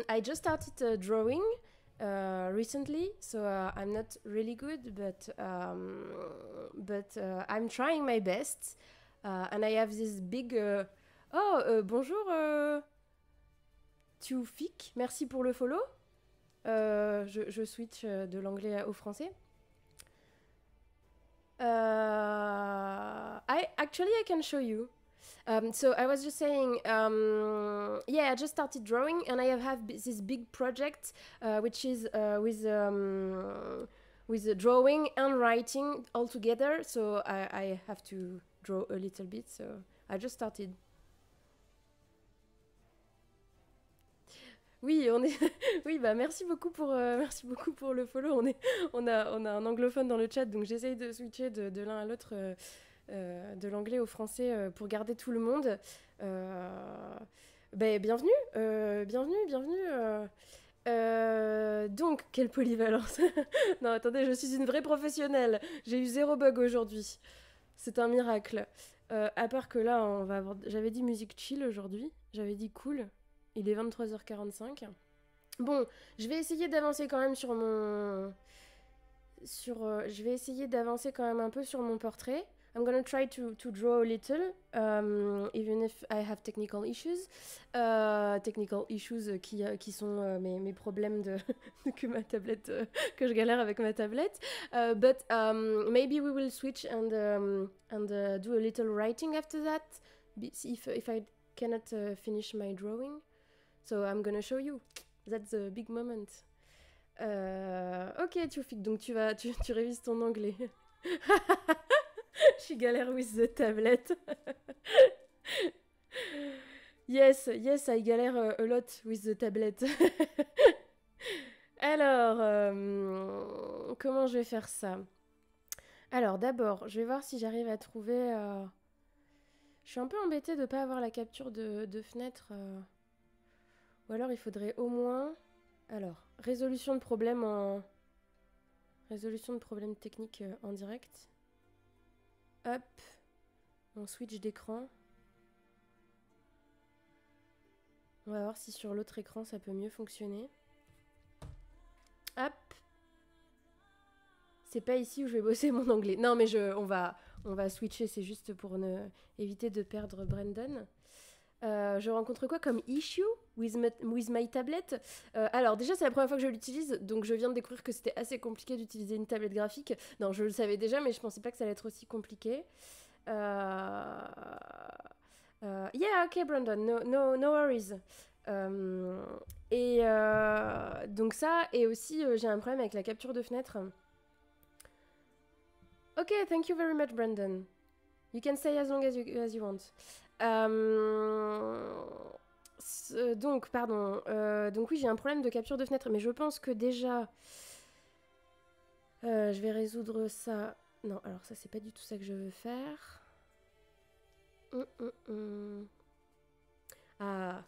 [SPEAKER 1] I just started drawing recently, so I'm not really good, but I'm trying my best. And I have this big. Bonjour, Tioufik, merci pour le follow. Je switch de l'anglais au français. I can show you. So I was just saying, yeah, I just started drawing, and I have this big project, which is with drawing and writing all together. So I have to draw a little bit. So I just started. Oui, on est. Oui, bah merci beaucoup pour le follow. On a un anglophone dans le chat, donc j'essaye de switcher de l'un à l'autre, de l'anglais au français, pour garder tout le monde. Bienvenue, bienvenue. Donc, quelle polyvalence. Non, attendez, je suis une vraie professionnelle. J'ai eu 0 bug aujourd'hui. C'est un miracle. À part que là, j'avais dit musique chill aujourd'hui. J'avais dit cool. Il est 23h45. Bon, je vais essayer d'avancer quand même sur mon... je vais essayer d'avancer quand même un peu sur mon portrait. I'm gonna try to draw a little, even if I have technical issues. Technical issues qui sont mes problèmes que ma tablette... que je galère avec ma tablette. But maybe we will switch and do a little writing after that. If I cannot finish my drawing. So I'm gonna show you. That's a big moment. Ok, Tioufik, donc tu révises ton anglais. Je suis galère with the tablet. Yes, I galère a lot with the tablet. Alors, comment je vais faire ça? Alors, d'abord, je vais voir si j'arrive à trouver... Je suis un peu embêtée de ne pas avoir la capture de fenêtre. Ou alors, il faudrait au moins... Alors, résolution de problème technique en direct. Hop. On switch d'écran. On va voir si sur l'autre écran, ça peut mieux fonctionner. Hop. C'est pas ici où je vais bosser mon anglais. Non, mais on va switcher. C'est juste pour éviter de perdre Brandon. Je rencontre quoi comme issue with my tablet? Alors déjà c'est la première fois que je l'utilise, donc je viens de découvrir que c'était assez compliqué d'utiliser une tablette graphique. Non, je le savais déjà, mais je pensais pas que ça allait être aussi compliqué. Yeah, ok Brandon, no worries. Donc ça, et aussi j'ai un problème avec la capture de fenêtre. Ok, thank you very much Brandon. You can stay as long as you want. Donc, pardon. Donc oui, j'ai un problème de capture de fenêtre, mais je pense que déjà... je vais résoudre ça... Non, alors ça, c'est pas du tout ça que je veux faire. Ah...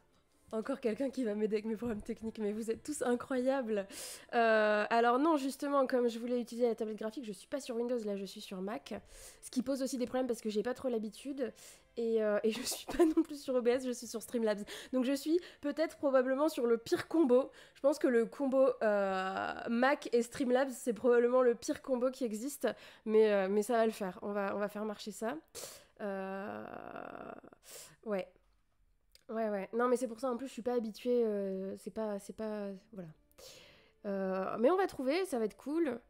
[SPEAKER 1] Encore quelqu'un qui va m'aider avec mes problèmes techniques, mais vous êtes tous incroyables. Alors non, justement, comme je voulais utiliser la tablette graphique, je suis pas sur Windows, là je suis sur Mac. Ce qui pose aussi des problèmes parce que j'ai pas trop l'habitude. Et je suis pas non plus sur OBS, je suis sur Streamlabs. Donc je suis peut-être probablement sur le pire combo. Je pense que le combo Mac et Streamlabs, c'est probablement le pire combo qui existe. Mais ça va le faire, on va faire marcher ça. Ouais. Ouais. Non, mais c'est pour ça, en plus, je suis pas habituée. C'est pas. Voilà. Mais on va trouver, ça va être cool.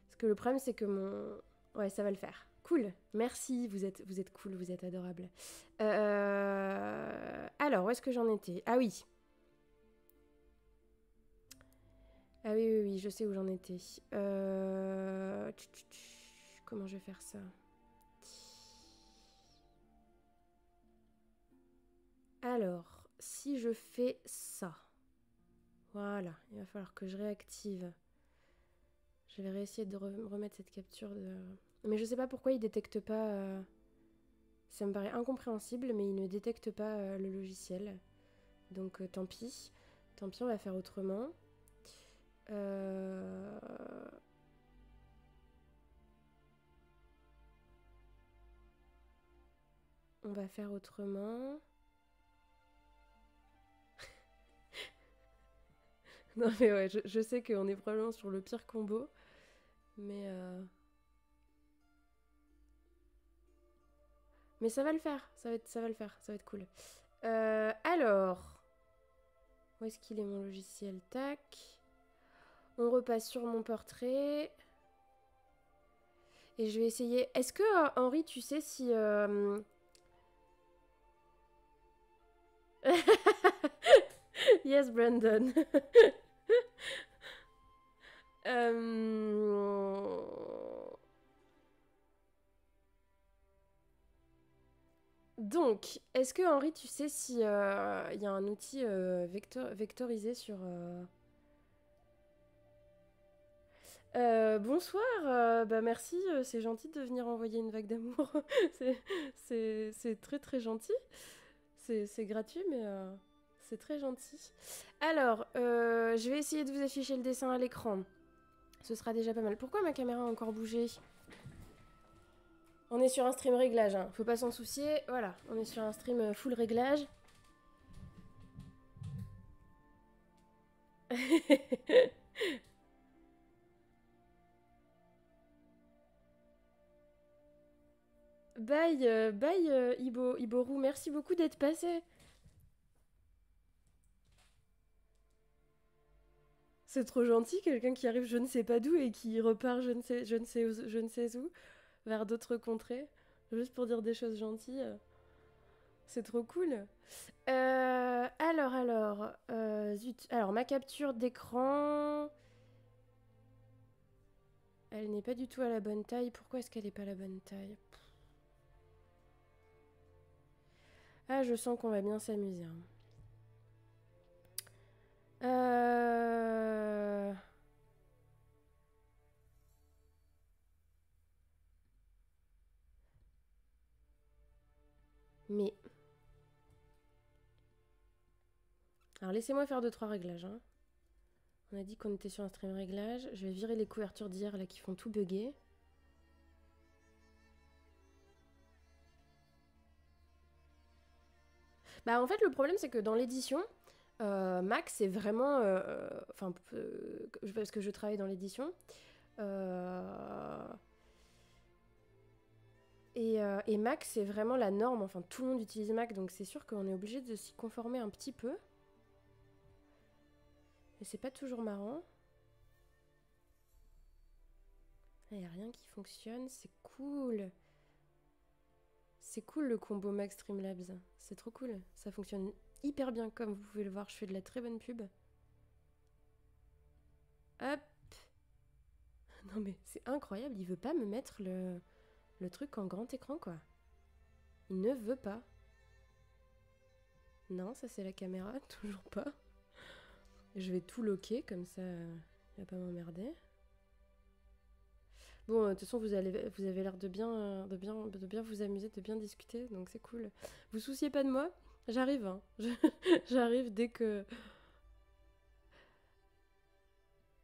[SPEAKER 1] Parce que le problème, c'est que mon... Ouais, ça va le faire. Cool. Merci, vous êtes cool, vous êtes adorable. Alors, où est-ce que j'en étais? Ah oui. Ah oui, je sais où j'en étais. Comment je vais faire ça? Alors, si je fais ça, voilà, il va falloir que je réactive. Je vais réessayer de remettre cette capture de... Mais je sais pas pourquoi il détecte pas... Ça me paraît incompréhensible, mais il ne détecte pas le logiciel. Donc tant pis. Tant pis, on va faire autrement. on va faire autrement. Non mais ouais, je sais qu'on est probablement sur le pire combo. Mais mais ça va le faire, ça va le faire, ça va être cool. Alors, où est-ce qu'il est mon logiciel? Tac. On repasse sur mon portrait. Et je vais essayer... Est-ce que, Henri, tu sais si... Yes, Brandon. Donc, est-ce que, Henri, tu sais si il y a un outil vectorisé sur... bonsoir, bah merci, c'est gentil de venir envoyer une vague d'amour. C'est très très gentil. C'est gratuit, mais c'est très gentil. Alors, je vais essayer de vous afficher le dessin à l'écran. Ce sera déjà pas mal. Pourquoi ma caméra a encore bougé? On est sur un stream réglage, hein. Faut pas s'en soucier. Voilà, on est sur un stream full réglage. Bye, bye Iboru, merci beaucoup d'être passé. C'est trop gentil, quelqu'un qui arrive je ne sais pas d'où et qui repart je ne sais où, vers d'autres contrées, juste pour dire des choses gentilles. C'est trop cool. Zut. Alors, ma capture d'écran... Elle n'est pas du tout à la bonne taille. Pourquoi est-ce qu'elle n'est pas à la bonne taille? Ah, je sens qu'on va bien s'amuser. Hein. Mais... Alors, laissez-moi faire 2-3 réglages. Hein. On a dit qu'on était sur un stream réglage. Je vais virer les couvertures d'hier là qui font tout bugger. Bah en fait le problème c'est que dans l'édition, Mac c'est vraiment... Enfin, parce que je travaille dans l'édition. Et Mac c'est vraiment la norme, enfin tout le monde utilise Mac donc c'est sûr qu'on est obligé de s'y conformer un petit peu. Et c'est pas toujours marrant. Il n'y a rien qui fonctionne, c'est cool. C'est cool le combo Mac Streamlabs, c'est trop cool. Ça fonctionne hyper bien comme vous pouvez le voir, je fais de la très bonne pub. Hop. Non mais c'est incroyable, il veut pas me mettre le truc en grand écran quoi. Il ne veut pas. Non, ça c'est la caméra, toujours pas. Je vais tout loquer comme ça, il va pas m'emmerder. Bon, de toute façon, vous avez l'air de bien vous amuser, de bien discuter, donc c'est cool. Vous souciez pas de moi, j'arrive, hein. J'arrive dès que...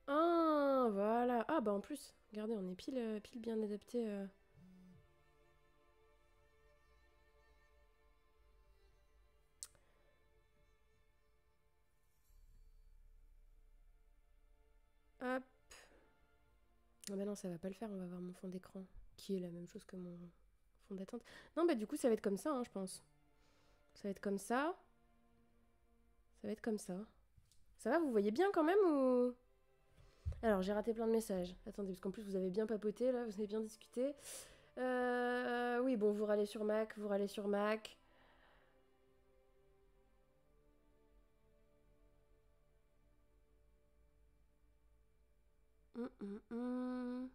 [SPEAKER 1] Ah, voilà. Ah, bah en plus, regardez, on est pile bien adapté. Hop. Ah bah non, ça va pas le faire, on va voir mon fond d'écran, qui est la même chose que mon fond d'attente. Non, bah du coup, ça va être comme ça, hein, je pense. Ça va être comme ça. Ça va être comme ça. Ça va, vous voyez bien quand même ou... Alors, j'ai raté plein de messages. Attendez, parce qu'en plus, vous avez bien papoté, là, vous avez bien discuté. Oui, bon, vous râlez sur Mac, vous râlez sur Mac. Hum, hum, hum.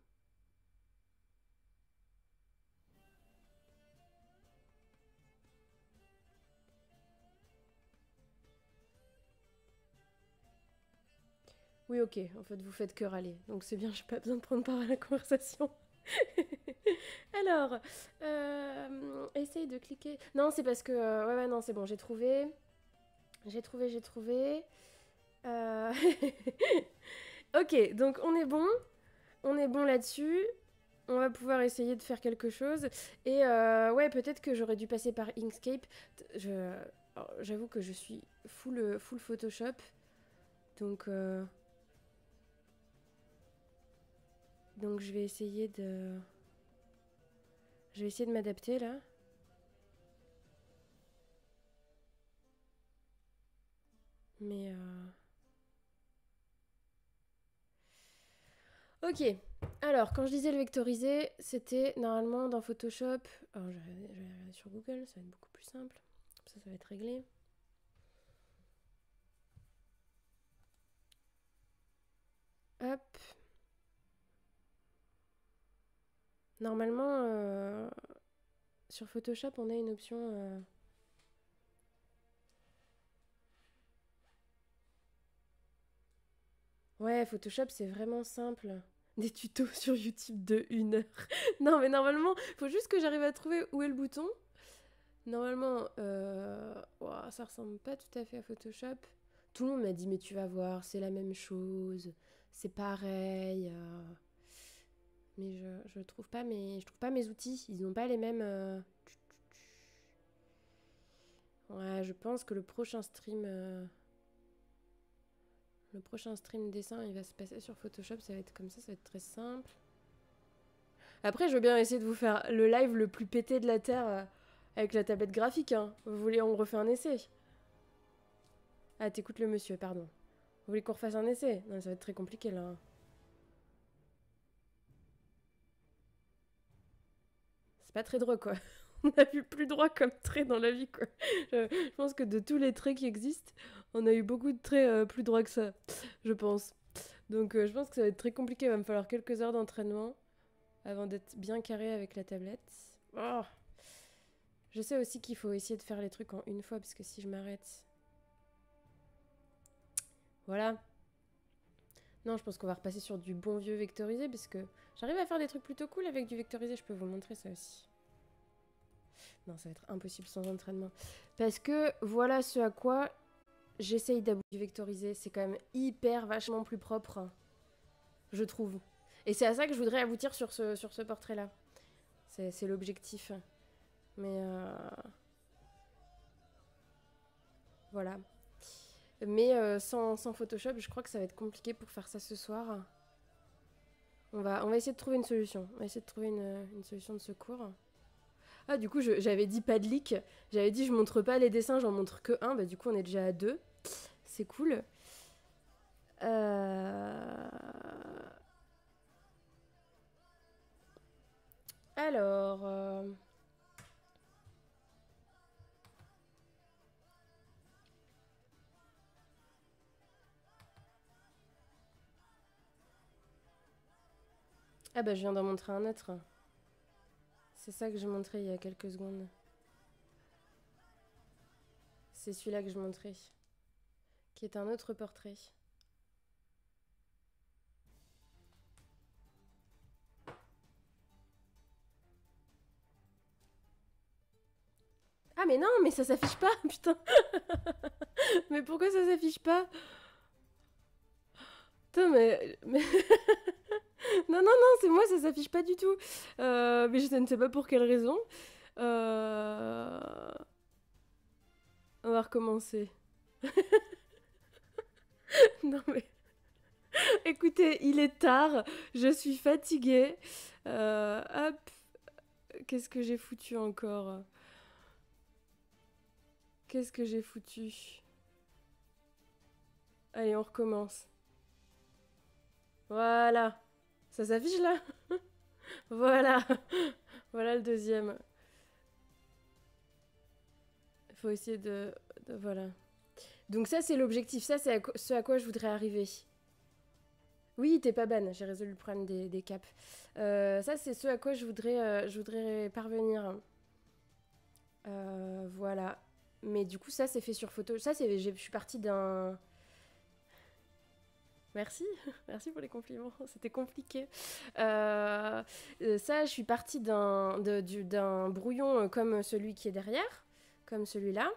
[SPEAKER 1] Oui, ok, en fait, vous faites que râler. Donc c'est bien, j'ai pas besoin de prendre part à la conversation. Alors, essaye de cliquer. Non, c'est parce que... ouais, non, c'est bon, j'ai trouvé. J'ai trouvé. Ok, donc on est bon. On est bon là-dessus. On va pouvoir essayer de faire quelque chose. Et ouais, peut-être que j'aurais dû passer par Inkscape. J'avoue que je suis full Photoshop. Donc, donc je vais essayer de... Je vais essayer de m'adapter là. Mais... Ok. Alors, quand je disais le vectoriser, c'était normalement dans Photoshop... Alors, je vais regarder sur Google, ça va être beaucoup plus simple. Ça va être réglé. Hop. Normalement, sur Photoshop, on a une option... Ouais, Photoshop, c'est vraiment simple. Des tutos sur YouTube de 1 heure. Non, mais normalement, faut juste que j'arrive à trouver où est le bouton. Normalement, ouah, ça ressemble pas tout à fait à Photoshop. Tout le monde m'a dit, mais tu vas voir, c'est la même chose. C'est pareil. Mais je trouve pas mes outils. Ils n'ont pas les mêmes... Ouais, je pense que le prochain stream... Le prochain stream dessin, il va se passer sur Photoshop, ça va être comme ça va être très simple. Après, je veux bien essayer de vous faire le live le plus pété de la Terre avec la tablette graphique. Hein. Vous voulez, on refait un essai? Ah, t'écoutes le monsieur, pardon. Vous voulez qu'on refasse un essai? Non, ça va être très compliqué là. C'est pas très droit quoi. On a vu plus droit comme trait dans la vie quoi. Je pense que de tous les traits qui existent, on a eu beaucoup de traits plus droits que ça, je pense. Donc je pense que ça va être très compliqué. Il va me falloir quelques heures d'entraînement avant d'être bien carré avec la tablette. Oh. Je sais aussi qu'il faut essayer de faire les trucs en une fois parce que si je m'arrête... Voilà. Non, je pense qu'on va repasser sur du bon vieux vectorisé parce que j'arrive à faire des trucs plutôt cool avec du vectorisé. Je peux vous montrer ça aussi. Non, ça va être impossible sans entraînement. Parce que voilà ce à quoi j'essaye d'aboutir du vectorisé. C'est quand même hyper vachement plus propre, je trouve. Et c'est à ça que je voudrais aboutir sur ce portrait-là. C'est l'objectif. Mais voilà. Mais sans Photoshop, je crois que ça va être compliqué pour faire ça ce soir. On va essayer de trouver une solution. On va essayer de trouver une solution de secours. Ah, du coup, j'avais dit pas de leak. J'avais dit je montre pas les dessins, j'en montre que un. Bah, du coup, on est déjà à 2. C'est cool. Alors... Ah bah je viens d'en montrer un autre. C'est ça que j'ai montré il y a quelques secondes. C'est celui-là que je montrais. Qui est un autre portrait. Ah mais non, mais ça s'affiche pas, putain. Mais pourquoi ça s'affiche pas? Putain, mais... non, non, non, c'est moi, ça s'affiche pas du tout. Mais je ne sais pas pour quelle raison. On va recommencer. Non mais... Écoutez, il est tard, je suis fatiguée. Hop, qu'est-ce que j'ai foutu encore? Qu'est-ce que j'ai foutu? Allez, on recommence. Voilà. Ça s'affiche là? Voilà. Voilà le deuxième. Il faut essayer de... Voilà. Donc ça, c'est l'objectif. Ça, c'est ce à quoi je voudrais arriver. Oui, t'es pas ban. J'ai résolu le problème des caps. Ça, c'est ce à quoi je voudrais parvenir. Voilà. Mais du coup, ça, c'est fait sur photo. Ça, c'est... Je suis partie d'un... Merci, merci pour les compliments, c'était compliqué. Ça, je suis partie d'un brouillon comme celui qui est derrière, comme celui-là.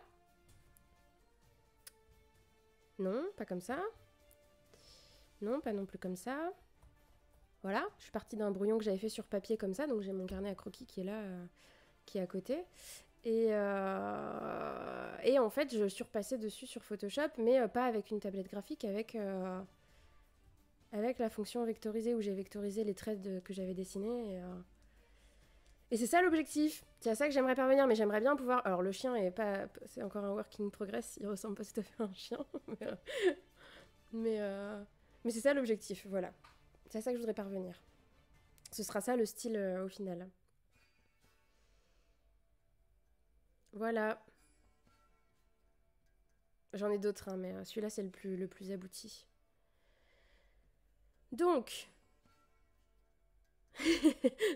[SPEAKER 1] Non, pas comme ça. Non, pas non plus comme ça. Voilà, je suis partie d'un brouillon que j'avais fait sur papier comme ça, donc j'ai mon carnet à croquis qui est là, qui est à côté. Et en fait, je suis repassée dessus sur Photoshop, mais pas avec une tablette graphique, avec la fonction vectorisée où j'ai vectorisé les traits que j'avais dessinés. Et c'est ça l'objectif. C'est à ça que j'aimerais parvenir, mais j'aimerais bien pouvoir. Alors le chien est pas, c'est encore un work in progress. Il ressemble pas tout à fait à un chien, mais, euh, mais c'est ça l'objectif. Voilà, c'est à ça que je voudrais parvenir. Ce sera ça le style au final. Voilà. J'en ai d'autres, hein, mais celui-là c'est le plus abouti. Donc,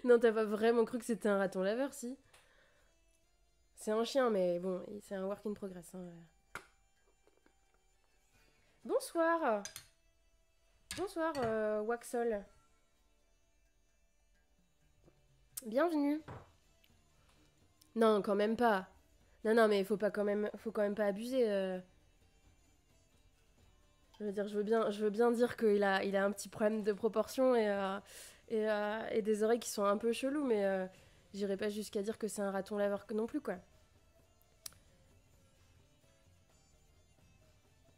[SPEAKER 1] non, t'as pas vraiment cru que c'était un raton laveur, si? C'est un chien, mais bon, c'est un work in progress. Hein. Bonsoir. Bonsoir, Waxol. Bienvenue. Non, quand même pas. Non, non, mais faut quand même pas abuser. Je veux dire, je veux bien dire qu'il a un petit problème de proportion et des oreilles qui sont un peu cheloues, mais j'irai pas jusqu'à dire que c'est un raton laveur non plus, quoi.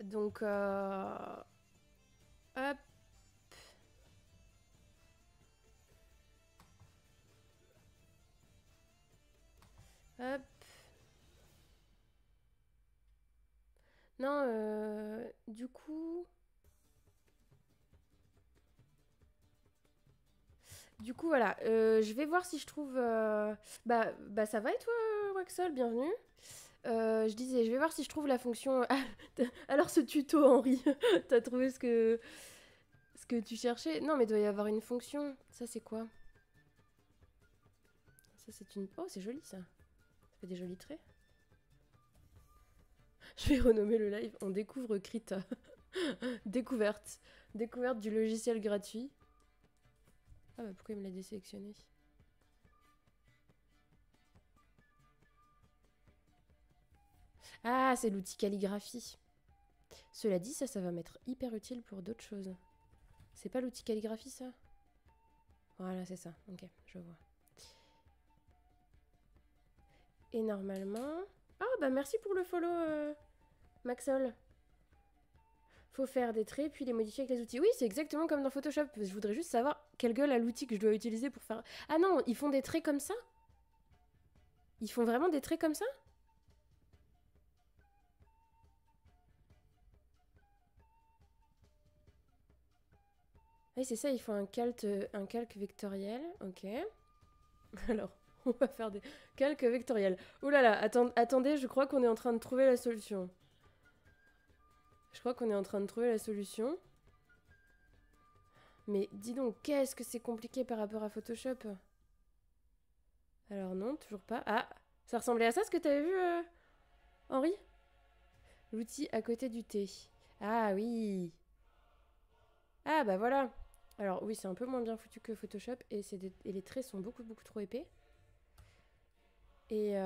[SPEAKER 1] Donc, hop, hop. Non, du coup... Du coup, voilà. Je vais voir si je trouve... Bah, ça va et toi, Waxol? Bienvenue. Je disais, je vais voir si je trouve la fonction... Ah, alors, ce tuto, Henri, t'as trouvé ce que tu cherchais? Non, mais il doit y avoir une fonction. Ça, c'est quoi? Ça, c'est une... Oh, c'est joli, ça. Ça fait des jolis traits. Je vais renommer le live. On découvre Krita. Découverte. Découverte du logiciel gratuit. Ah bah pourquoi il me l'a désélectionné? Ah, c'est l'outil calligraphie. Cela dit, ça va m'être hyper utile pour d'autres choses. C'est pas l'outil calligraphie, ça? Voilà, c'est ça. Ok, je vois. Et normalement... Ah, bah merci pour le follow, Maxol. Faut faire des traits, puis les modifier avec les outils. Oui, c'est exactement comme dans Photoshop. Je voudrais juste savoir quelle gueule a l'outil que je dois utiliser pour faire... Ah non, ils font des traits comme ça? Ils font vraiment des traits comme ça? Oui, c'est ça, ils font un calque vectoriel. Ok. Alors, on va faire des calques vectoriels. Ouh là là, attendez, je crois qu'on est en train de trouver la solution. Je crois qu'on est en train de trouver la solution. Mais dis donc, qu'est-ce que c'est compliqué par rapport à Photoshop? Alors non, toujours pas. Ah, ça ressemblait à ça ce que t'avais vu, Henri? L'outil à côté du T. Ah oui. Ah bah voilà. Alors oui, c'est un peu moins bien foutu que Photoshop et les traits sont beaucoup beaucoup trop épais. Et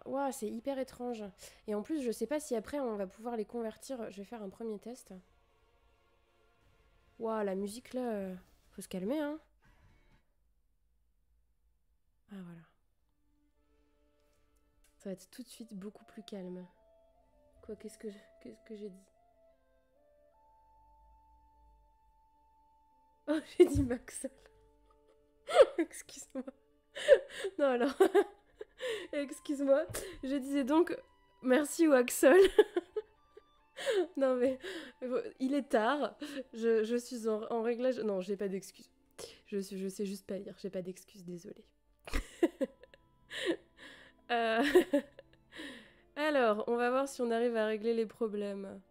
[SPEAKER 1] ouah, c'est hyper étrange. Et en plus, je sais pas si après on va pouvoir les convertir. Je vais faire un premier test. Ouah, la musique là, faut se calmer, hein. Ah voilà. Ça va être tout de suite beaucoup plus calme. Quoi, qu'est-ce que j'ai dit? Oh, j'ai dit Maxol. Excuse-moi. Non alors, excuse-moi. Je disais donc merci Waxol. Non mais il est tard. Je suis en réglage. Non, j'ai pas d'excuses. Je sais juste pas lire. J'ai pas d'excuses, désolée. Euh, Alors, on va voir si on arrive à régler les problèmes.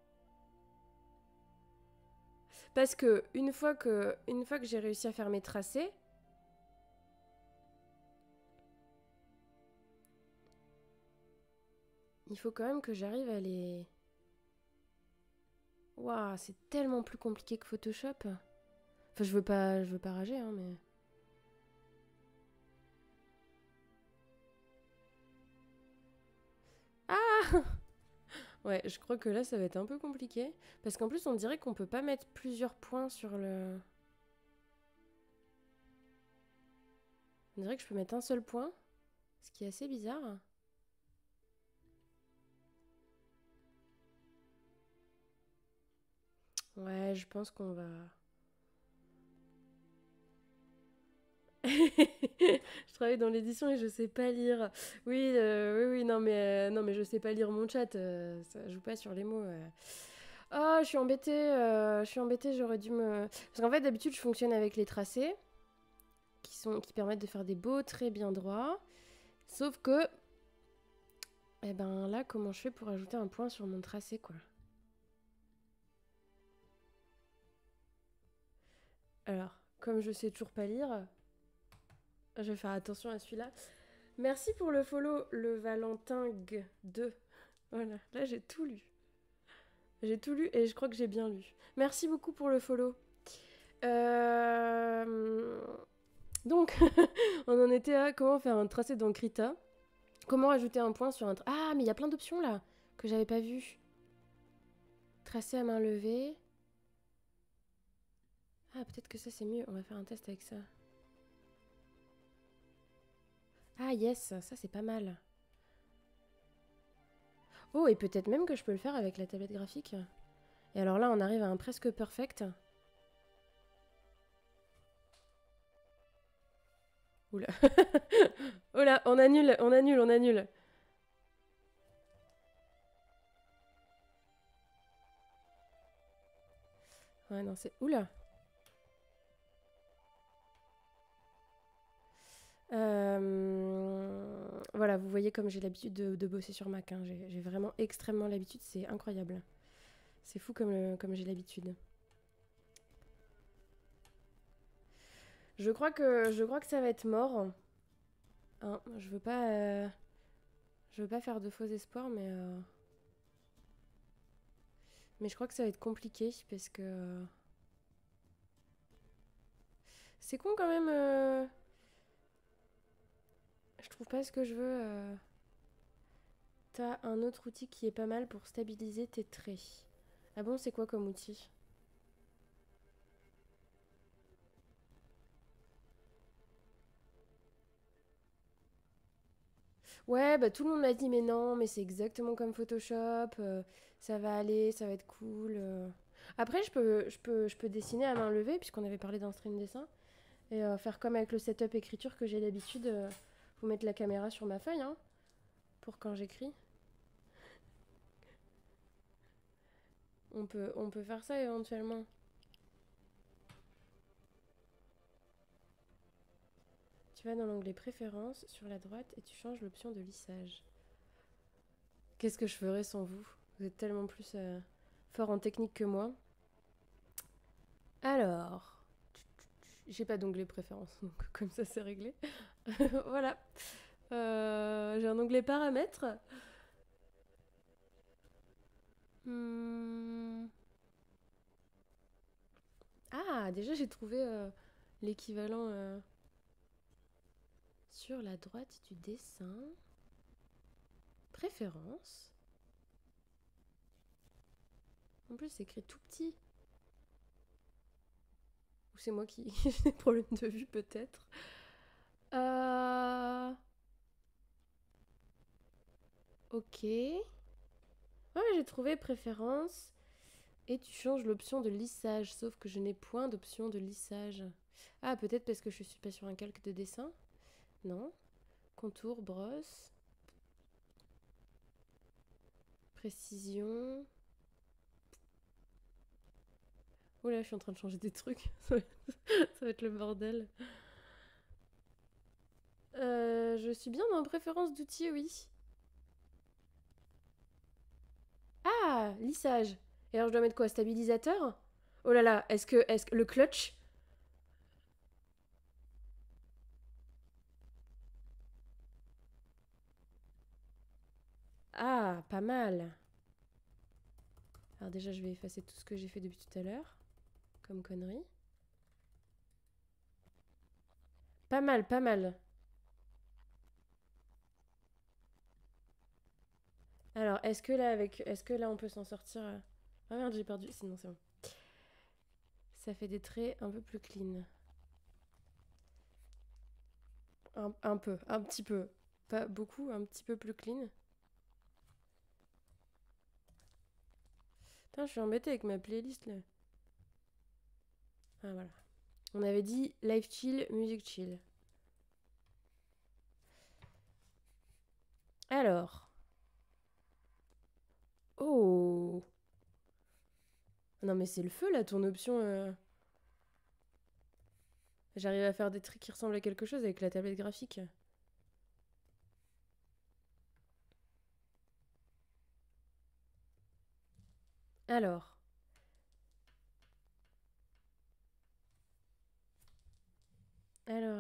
[SPEAKER 1] Parce que une fois que j'ai réussi à faire mes tracés, il faut quand même que j'arrive à les... Waouh, c'est tellement plus compliqué que Photoshop. Enfin, je veux pas rager, hein, mais... Ah! Ouais, je crois que là, ça va être un peu compliqué. Parce qu'en plus, on dirait qu'on peut pas mettre plusieurs points sur le... On dirait que je peux mettre un seul point, ce qui est assez bizarre. Ouais, je pense qu'on va... Je travaille dans l'édition et je sais pas lire. Oui, oui, non, mais je sais pas lire mon chat. Ça joue pas sur les mots. Oh, je suis embêtée, j'aurais dû me... Parce qu'en fait, d'habitude, je fonctionne avec les tracés qui permettent de faire des beaux traits bien droits. Sauf que, eh ben là, comment je fais pour ajouter un point sur mon tracé, quoi? Alors, comme je sais toujours pas lire, je vais faire attention à celui-là. Merci pour le follow, le Valentin2. Voilà, là j'ai tout lu. J'ai tout lu et je crois que j'ai bien lu. Merci beaucoup pour le follow. Donc, on en était à comment faire un tracé dans Krita. Comment ajouter un point sur un... Ah, mais il y a plein d'options là, que j'avais pas vues. Tracé à main levée. Ah, peut-être que ça c'est mieux. On va faire un test avec ça. Ah, yes, ça c'est pas mal. Oh, et peut-être même que je peux le faire avec la tablette graphique. Et alors là, on arrive à un presque perfect. Oula. Oh là, on annule, on annule, on annule. Ouais, non, c'est... Oula. Voilà, vous voyez comme j'ai l'habitude de bosser sur Mac. Hein. J'ai vraiment extrêmement l'habitude, c'est incroyable. C'est fou comme j'ai l'habitude. Je crois que ça va être mort. Hein, je veux pas faire de faux espoirs, mais je crois que ça va être compliqué parce que c'est con quand même. Je trouve pas ce que je veux. T'as un autre outil qui est pas mal pour stabiliser tes traits. Ah bon, c'est quoi comme outil? Ouais, bah tout le monde m'a dit mais non, mais c'est exactement comme Photoshop, ça va aller, ça va être cool. Après, je peux dessiner à main levée puisqu'on avait parlé d'un stream dessin et faire comme avec le setup écriture que j'ai d'habitude, vous mettre la caméra sur ma feuille hein, pour quand j'écris. On peut faire ça éventuellement. Tu vas dans l'onglet préférences sur la droite et tu changes l'option de lissage. Qu'est-ce que je ferais sans vous? Vous êtes tellement plus fort en technique que moi. Alors, j'ai pas d'onglet préférences, donc comme ça c'est réglé. Voilà. J'ai un onglet paramètres. Hmm. Ah, déjà j'ai trouvé l'équivalent sur la droite du dessin. Préférences. En plus c'est écrit tout petit. Ou c'est moi qui ai des problèmes de vue peut-être. Ok. Ouais, j'ai trouvé préférences. Et tu changes l'option de lissage, sauf que je n'ai point d'option de lissage. Ah, peut-être parce que je suis pas sur un calque de dessin. Non. Contour, brosse. Précision. Oula, je suis en train de changer des trucs. Ça va être le bordel. Je suis bien dans préférence d'outils, oui. Ah, lissage. Et alors je dois mettre quoi? Stabilisateur? Oh là là, est-ce que le clutch? Ah, pas mal. Alors déjà, je vais effacer tout ce que j'ai fait depuis tout à l'heure. Comme connerie. Pas mal, pas mal. Alors, est-ce que là on peut s'en sortir Ah merde, j'ai perdu. Sinon, c'est bon. Ça fait des traits un peu plus clean. Un peu, un petit peu. Pas beaucoup, un petit peu plus clean. Putain, je suis embêtée avec ma playlist là. Ah voilà. On avait dit live chill, musique chill. Alors. Oh. Non mais c'est le feu là, ton option. J'arrive à faire des trucs qui ressemblent à quelque chose avec la tablette graphique. Alors. Alors.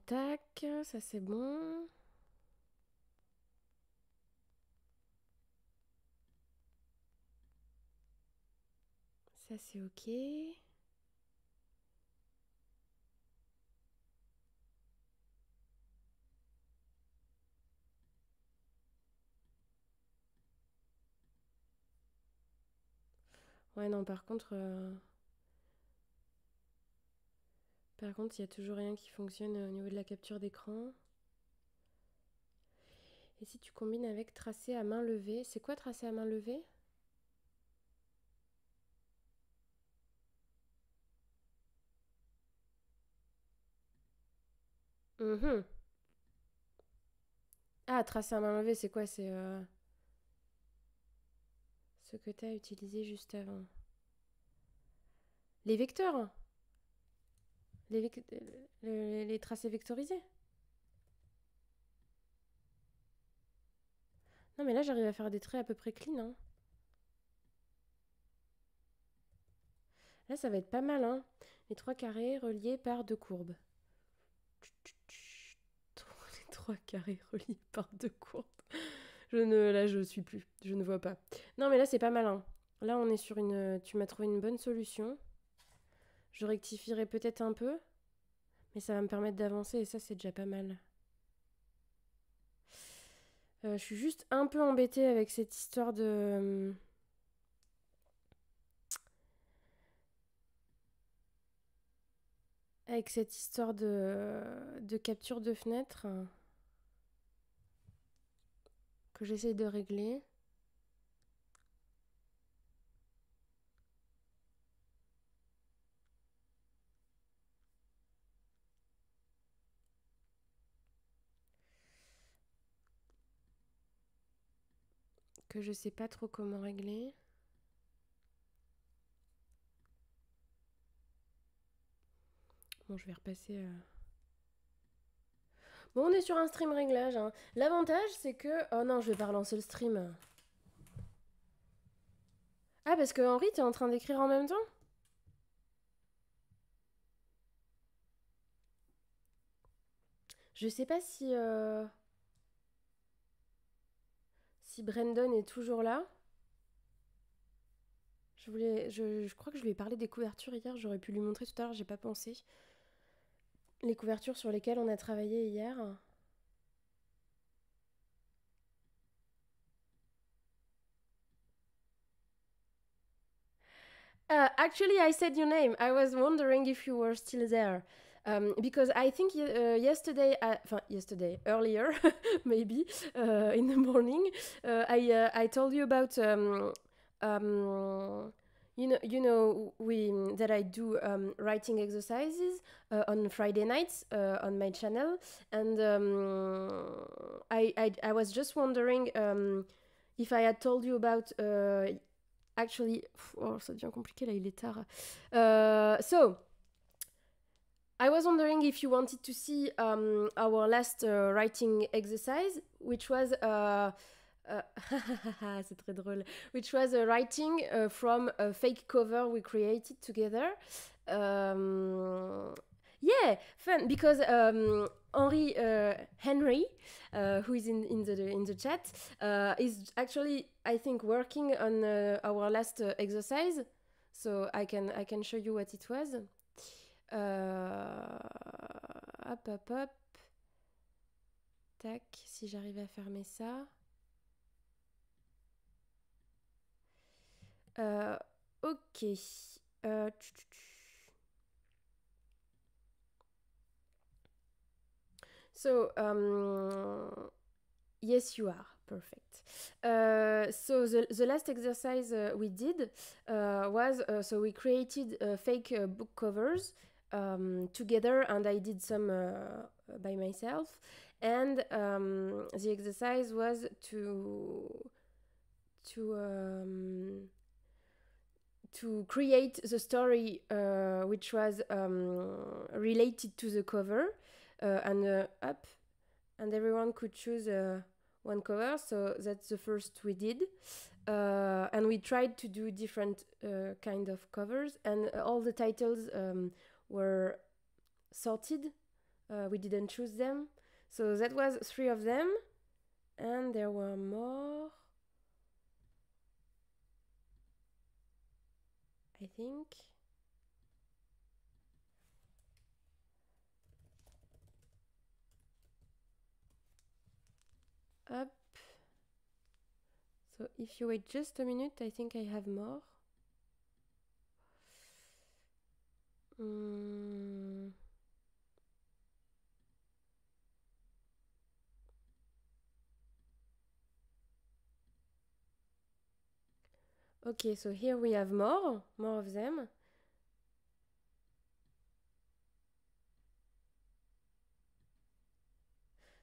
[SPEAKER 1] Tac, ça c'est bon. Ça c'est ok. Ouais, non, par contre, il y a toujours rien qui fonctionne au niveau de la capture d'écran. Et si tu combines avec tracer à main levée, c'est quoi tracer à main levée? Mhm. Ah, tracer à main levée, c'est quoi? C'est ce que tu as utilisé juste avant. Les vecteurs? Les tracés vectorisés? Non, mais là, j'arrive à faire des traits à peu près clean, hein. Là, ça va être pas mal, hein. Les trois carrés reliés par deux courbes. Les trois carrés reliés par deux courbes. Là, je suis plus. Je ne vois pas. Non, mais là, c'est pas malin. Là, on est sur une. Tu m'as trouvé une bonne solution. Je rectifierai peut-être un peu, mais ça va me permettre d'avancer et ça, c'est déjà pas mal. Je suis juste un peu embêtée avec cette histoire de. Avec cette histoire de capture de fenêtre que j'essaye de régler. Que je sais pas trop comment régler. Bon, je vais repasser. Bon, on est sur un stream réglage, hein. L'avantage, c'est que. Oh non, je vais pas relancer le stream. Ah, parce que Henri, t'es en train d'écrire en même temps? Je sais pas si Brandon est toujours là. Je crois que je lui ai parlé des couvertures hier. J'aurais pu lui montrer tout à l'heure, j'ai pas pensé. Les couvertures sur lesquelles on a travaillé hier. Actually, I said your name. I was wondering if you were still there. Because I think yesterday, earlier, maybe, in the morning, I told you about, um, that I do writing exercises on Friday nights on my channel, and I was just wondering if I had told you about actually, oh, ça devient compliqué là, il est tard. So, I was wondering if you wanted to see our last writing exercise, which was c'est très drôle. Which was a writing from a fake cover we created together. Yeah, fun because Henry, who is in the chat, is actually I think working on our last exercise, so I can show you what it was. Hop hop hop. Tac, si j'arrive à fermer ça. Ok. So, yes, you are. Perfect. So the last exercise we did was so we created fake book covers together, and I did some by myself. And the exercise was to create the story which was related to the cover and up, and everyone could choose one cover. So that's the first we did, and we tried to do different kind of covers, and all the titles were sorted. We didn't choose them, so that was 3 of them, and there were more, I think. Up. So if you wait just a minute, I think I have more. Okay, so here we have more of them.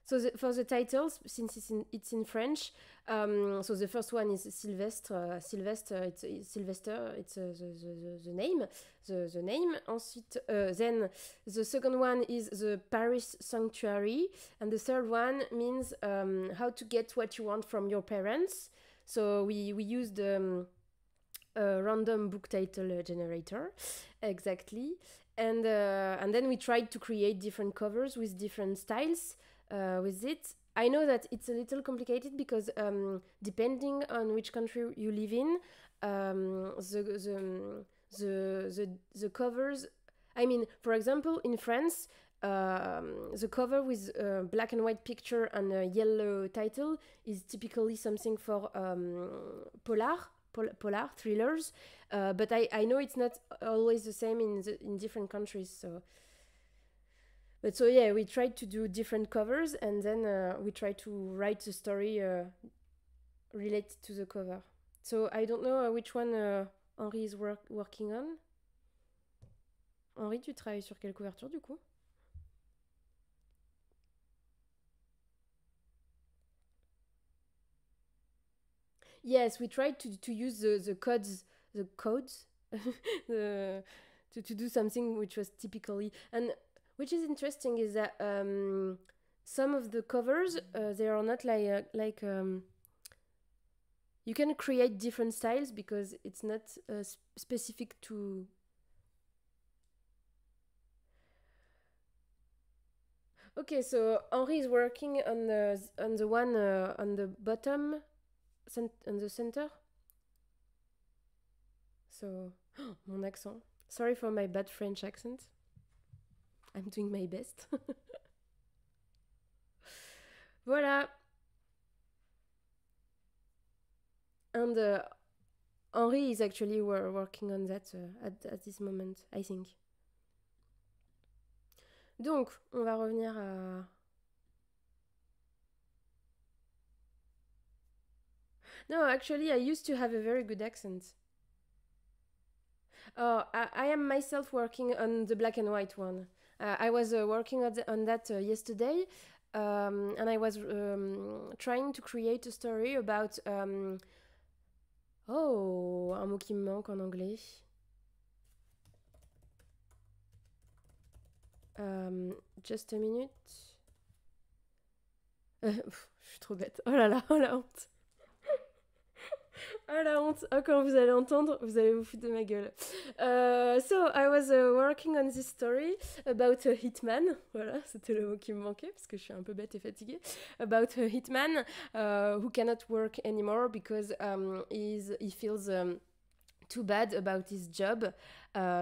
[SPEAKER 1] So for the titles, since it's in French, so the first one is Sylvestre. Sylvester, it's Sylvester. It's the name. The name. Ensuite, then the second one is the Paris Sanctuary, and the third one means how to get what you want from your parents. So we used a random book title generator, exactly, and then we tried to create different covers with different styles. With it, I know that it's a little complicated because depending on which country you live in, the covers. I mean, for example, in France, the cover with a black and white picture and a yellow title is typically something for polar thrillers. But I know it's not always the same in different countries. So yeah, we tried to do different covers, and then we tried to write the story related to the cover. So I don't know which one Henri is working on. Henri, tu travailles sur quelle couverture du coup? Yes, we tried to use the codes to do something which was typically, and which is interesting is that some of the covers they are not like you can create different styles because it's not specific to. Okay, so Henri is working on the one on the bottom, on the center. So, mon accent. Sorry for my bad French accent. I'm doing my best. Voilà. And Henri is actually working on that at this moment, I think. Donc, on va revenir à... No, actually, I used to have a very good accent. I am myself working on the black and white one. I was working on that yesterday, and I was trying to create a story about... Oh, un mot qui me manque en anglais. Just a minute. Je suis trop bête. Oh là là, oh la honte. Oh la honte. Oh, quand vous allez entendre, vous allez vous foutre de ma gueule. So, I was working on this story about a hitman. Voilà, c'était le mot qui me manquait parce que je suis un peu bête et fatiguée. About a hitman who cannot work anymore because he feels too bad about his job.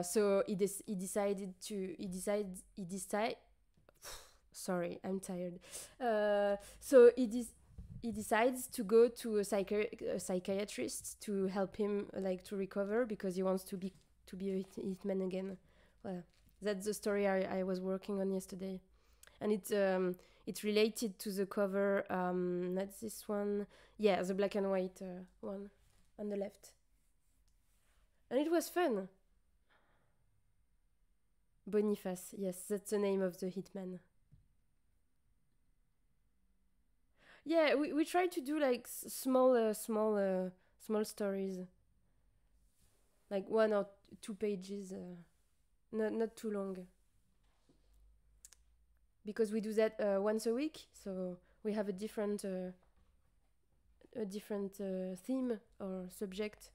[SPEAKER 1] So he decided Sorry, I'm tired. So he decides to go to a psychiatrist to help him like to recover because he wants to be a hitman again. Well, that's the story I was working on yesterday, and it's related to the cover. Not this one. Yeah, the black and white one on the left, and it was fun. Boniface, yes, that's the name of the hitman. Yeah, we try to do like small stories, like 1 or 2 pages, not too long, because we do that once a week. So we have a different theme or subject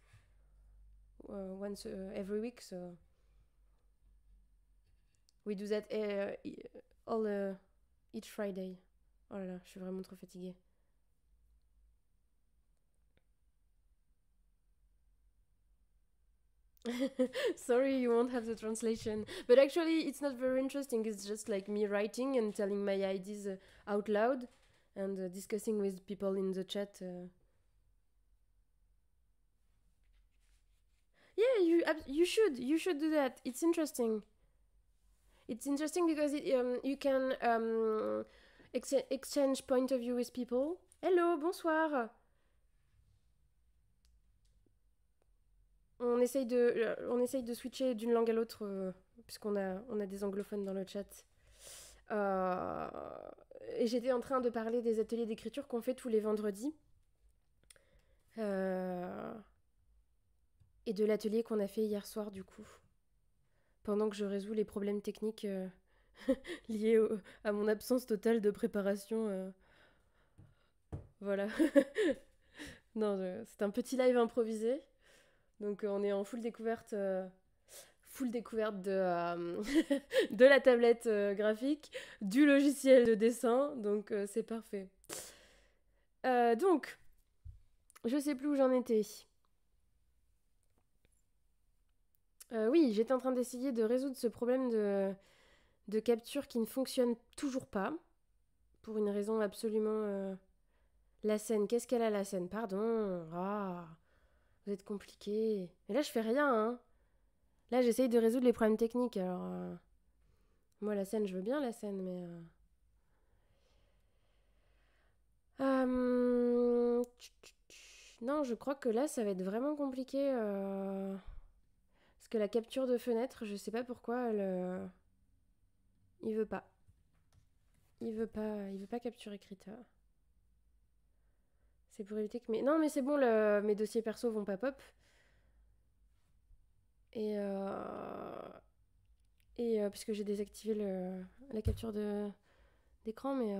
[SPEAKER 1] once every week. So we do that all each Friday. Oh là là, je suis vraiment trop fatiguée. Sorry, you won't have the translation. But actually, it's not very interesting. It's just like me writing and telling my ideas out loud and discussing with people in the chat. Yeah, you should do that. It's interesting. It's interesting because you can exchange point of view with people. Hello, bonsoir. On essaye de switcher d'une langue à l'autre puisqu'on on a des anglophones dans le chat. Euh, et j'étais en train de parler des ateliers d'écriture qu'on fait tous les vendredis. Et de l'atelier qu'on a fait hier soir du coup. Pendant que je résous les problèmes techniques liés à mon absence totale de préparation. Voilà. Non, c'est un petit live improvisé. Donc on est en full découverte de la tablette graphique, du logiciel de dessin, donc c'est parfait. Donc, je sais plus où j'en étais. Oui, j'étais en train d'essayer de résoudre ce problème de capture qui ne fonctionne toujours pas, pour une raison absolument... La scène, qu'est-ce qu'elle a la scène? Pardon. Ah, vous êtes compliqué. Mais là, je fais rien, hein. Là, j'essaye de résoudre les problèmes techniques. Alors, moi, la scène, je veux bien la scène, mais... Non, je crois que là, ça va être vraiment compliqué. Parce que la capture de fenêtre, je sais pas pourquoi, il veut pas. Il veut pas capturer Krita. C'est pour éviter que mes... Non, mais c'est bon, mes dossiers perso vont pas pop. Et puisque j'ai désactivé la capture d'écran, mais...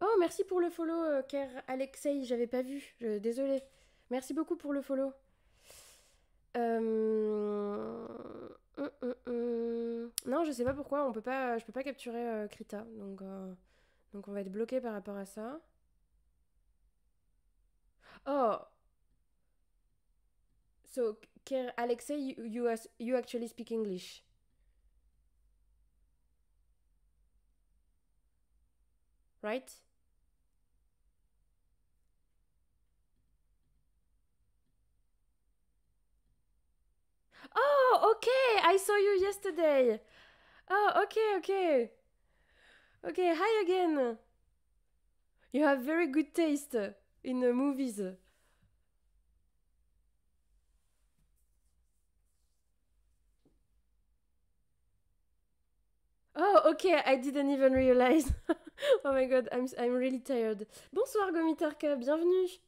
[SPEAKER 1] Oh, merci pour le follow, Ker Alexei, j'avais pas vu, désolé. Merci beaucoup pour le follow. Non, je sais pas pourquoi, je peux pas capturer Krita, donc on va être bloqué par rapport à ça. Oh, so Ker Alexei, you actually speak English. Right? Oh, okay, I saw you yesterday. Oh, okay, okay. Okay, hi again. You have very good taste in movies. Oh, okay, I didn't even realize. Oh my god, I'm really tired. Bonsoir Gomitarka, bienvenue.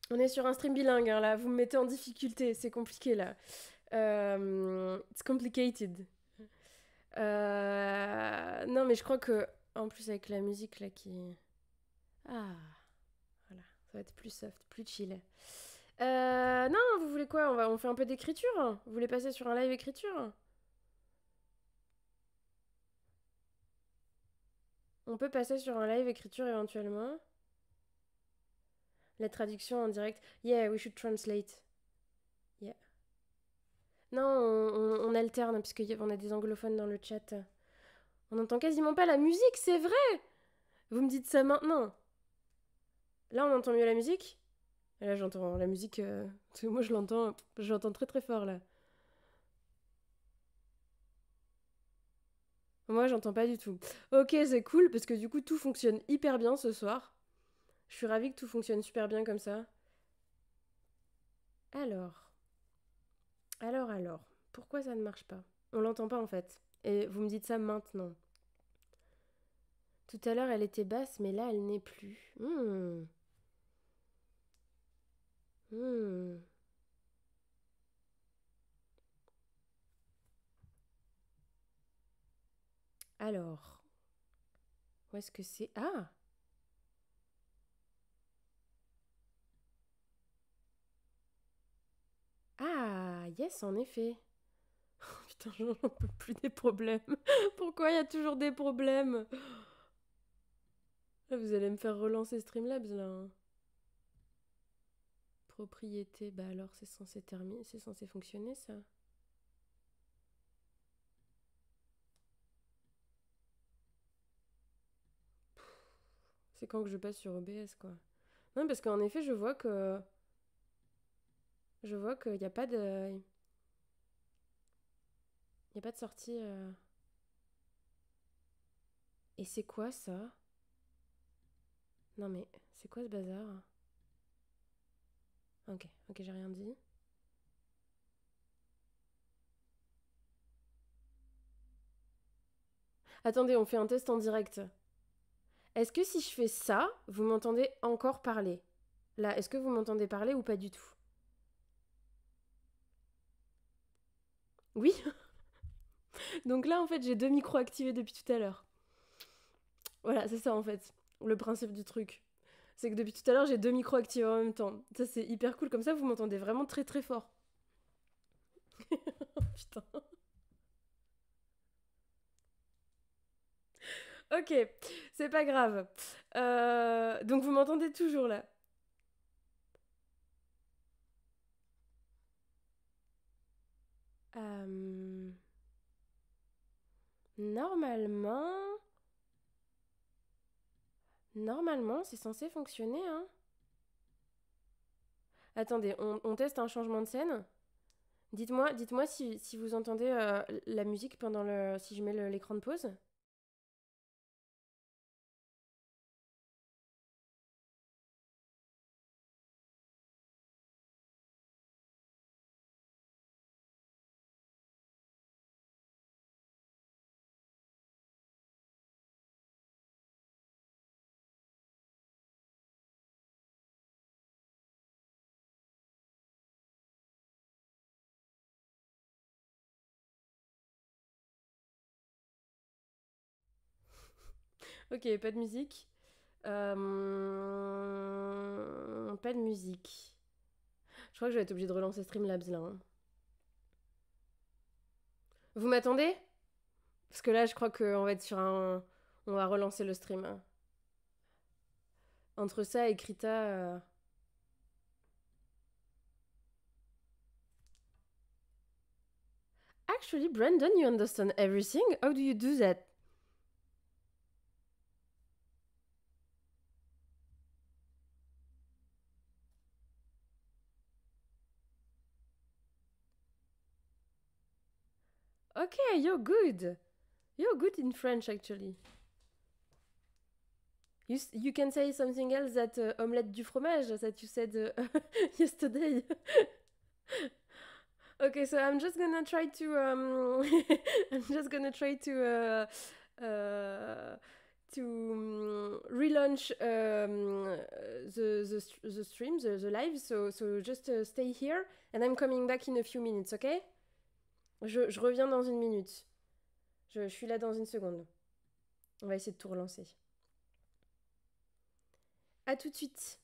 [SPEAKER 1] On est sur un stream bilingue hein, là. Vous me mettez en difficulté, c'est compliqué là. It's complicated. Non mais je crois que en plus avec la musique là qui ah voilà ça va être plus soft, plus chill. Non, vous voulez quoi? On fait un peu d'écriture? Vous voulez passer sur un live écriture? On peut passer sur un live écriture éventuellement. La traduction en direct. Yeah, we should translate. Yeah. Non, on alterne, puisqu'on a des anglophones dans le chat. On n'entend quasiment pas la musique, c'est vrai. Vous me dites ça maintenant. Là, on entend mieux la musique. Et là, j'entends la musique. Parce que moi, je l'entends très très fort là. Moi, j'entends pas du tout. Ok, c'est cool, parce que du coup, tout fonctionne hyper bien ce soir. Je suis ravie que tout fonctionne super bien comme ça. Alors, alors. Pourquoi ça ne marche pas? On l'entend pas en fait. Et vous me dites ça maintenant. Tout à l'heure, elle était basse, mais là, elle n'est plus. Hmm. Alors, où est-ce que c'est? Ah! Ah, yes, en effet. Putain, j'en peux plus des problèmes. Pourquoi il y a toujours des problèmes? Là, vous allez me faire relancer Streamlabs, là, hein. Propriété, bah alors c'est censé terminer, c'est censé fonctionner, ça. C'est quand que je passe sur OBS, quoi. Non, parce qu'en effet, je vois qu'il n'y a pas de, il y a pas de sortie. Et c'est quoi ça? Non mais, c'est quoi ce bazar? Ok, ok, j'ai rien dit. Attendez, on fait un test en direct. Est-ce que si je fais ça, vous m'entendez encore parler? Là, est-ce que vous m'entendez parler ou pas du tout? Oui. Donc là, en fait, j'ai deux micros activés depuis tout à l'heure. Voilà, c'est ça en fait, le principe du truc. C'est que depuis tout à l'heure, j'ai deux micros activés en même temps. Ça, c'est hyper cool. Comme ça, vous m'entendez vraiment très très fort. Putain. Ok, c'est pas grave. Donc vous m'entendez toujours là. Euh, Normalement... Normalement, c'est censé fonctionner, hein. Attendez, on teste un changement de scène. Dites-moi si vous entendez la musique pendant le... si je mets l'écran de pause. Ok, pas de musique. Pas de musique. Je crois que je vais être obligée de relancer Streamlabs là, hein. Vous m'attendez? Parce que là, je crois qu'on va être sur un. On va relancer le stream, hein. Entre ça et Krita. Actually, Brandon, you understand everything? How do you do that? Okay, you're good. You're good in French, actually. You can say something else that omelette du fromage that you said yesterday. Okay, so I'm just gonna try to I'm just gonna try to relaunch the stream, the live. So just stay here, and I'm coming back in a few minutes, okay? Je reviens dans une minute. Je suis là dans une seconde. On va essayer de tout relancer. À tout de suite.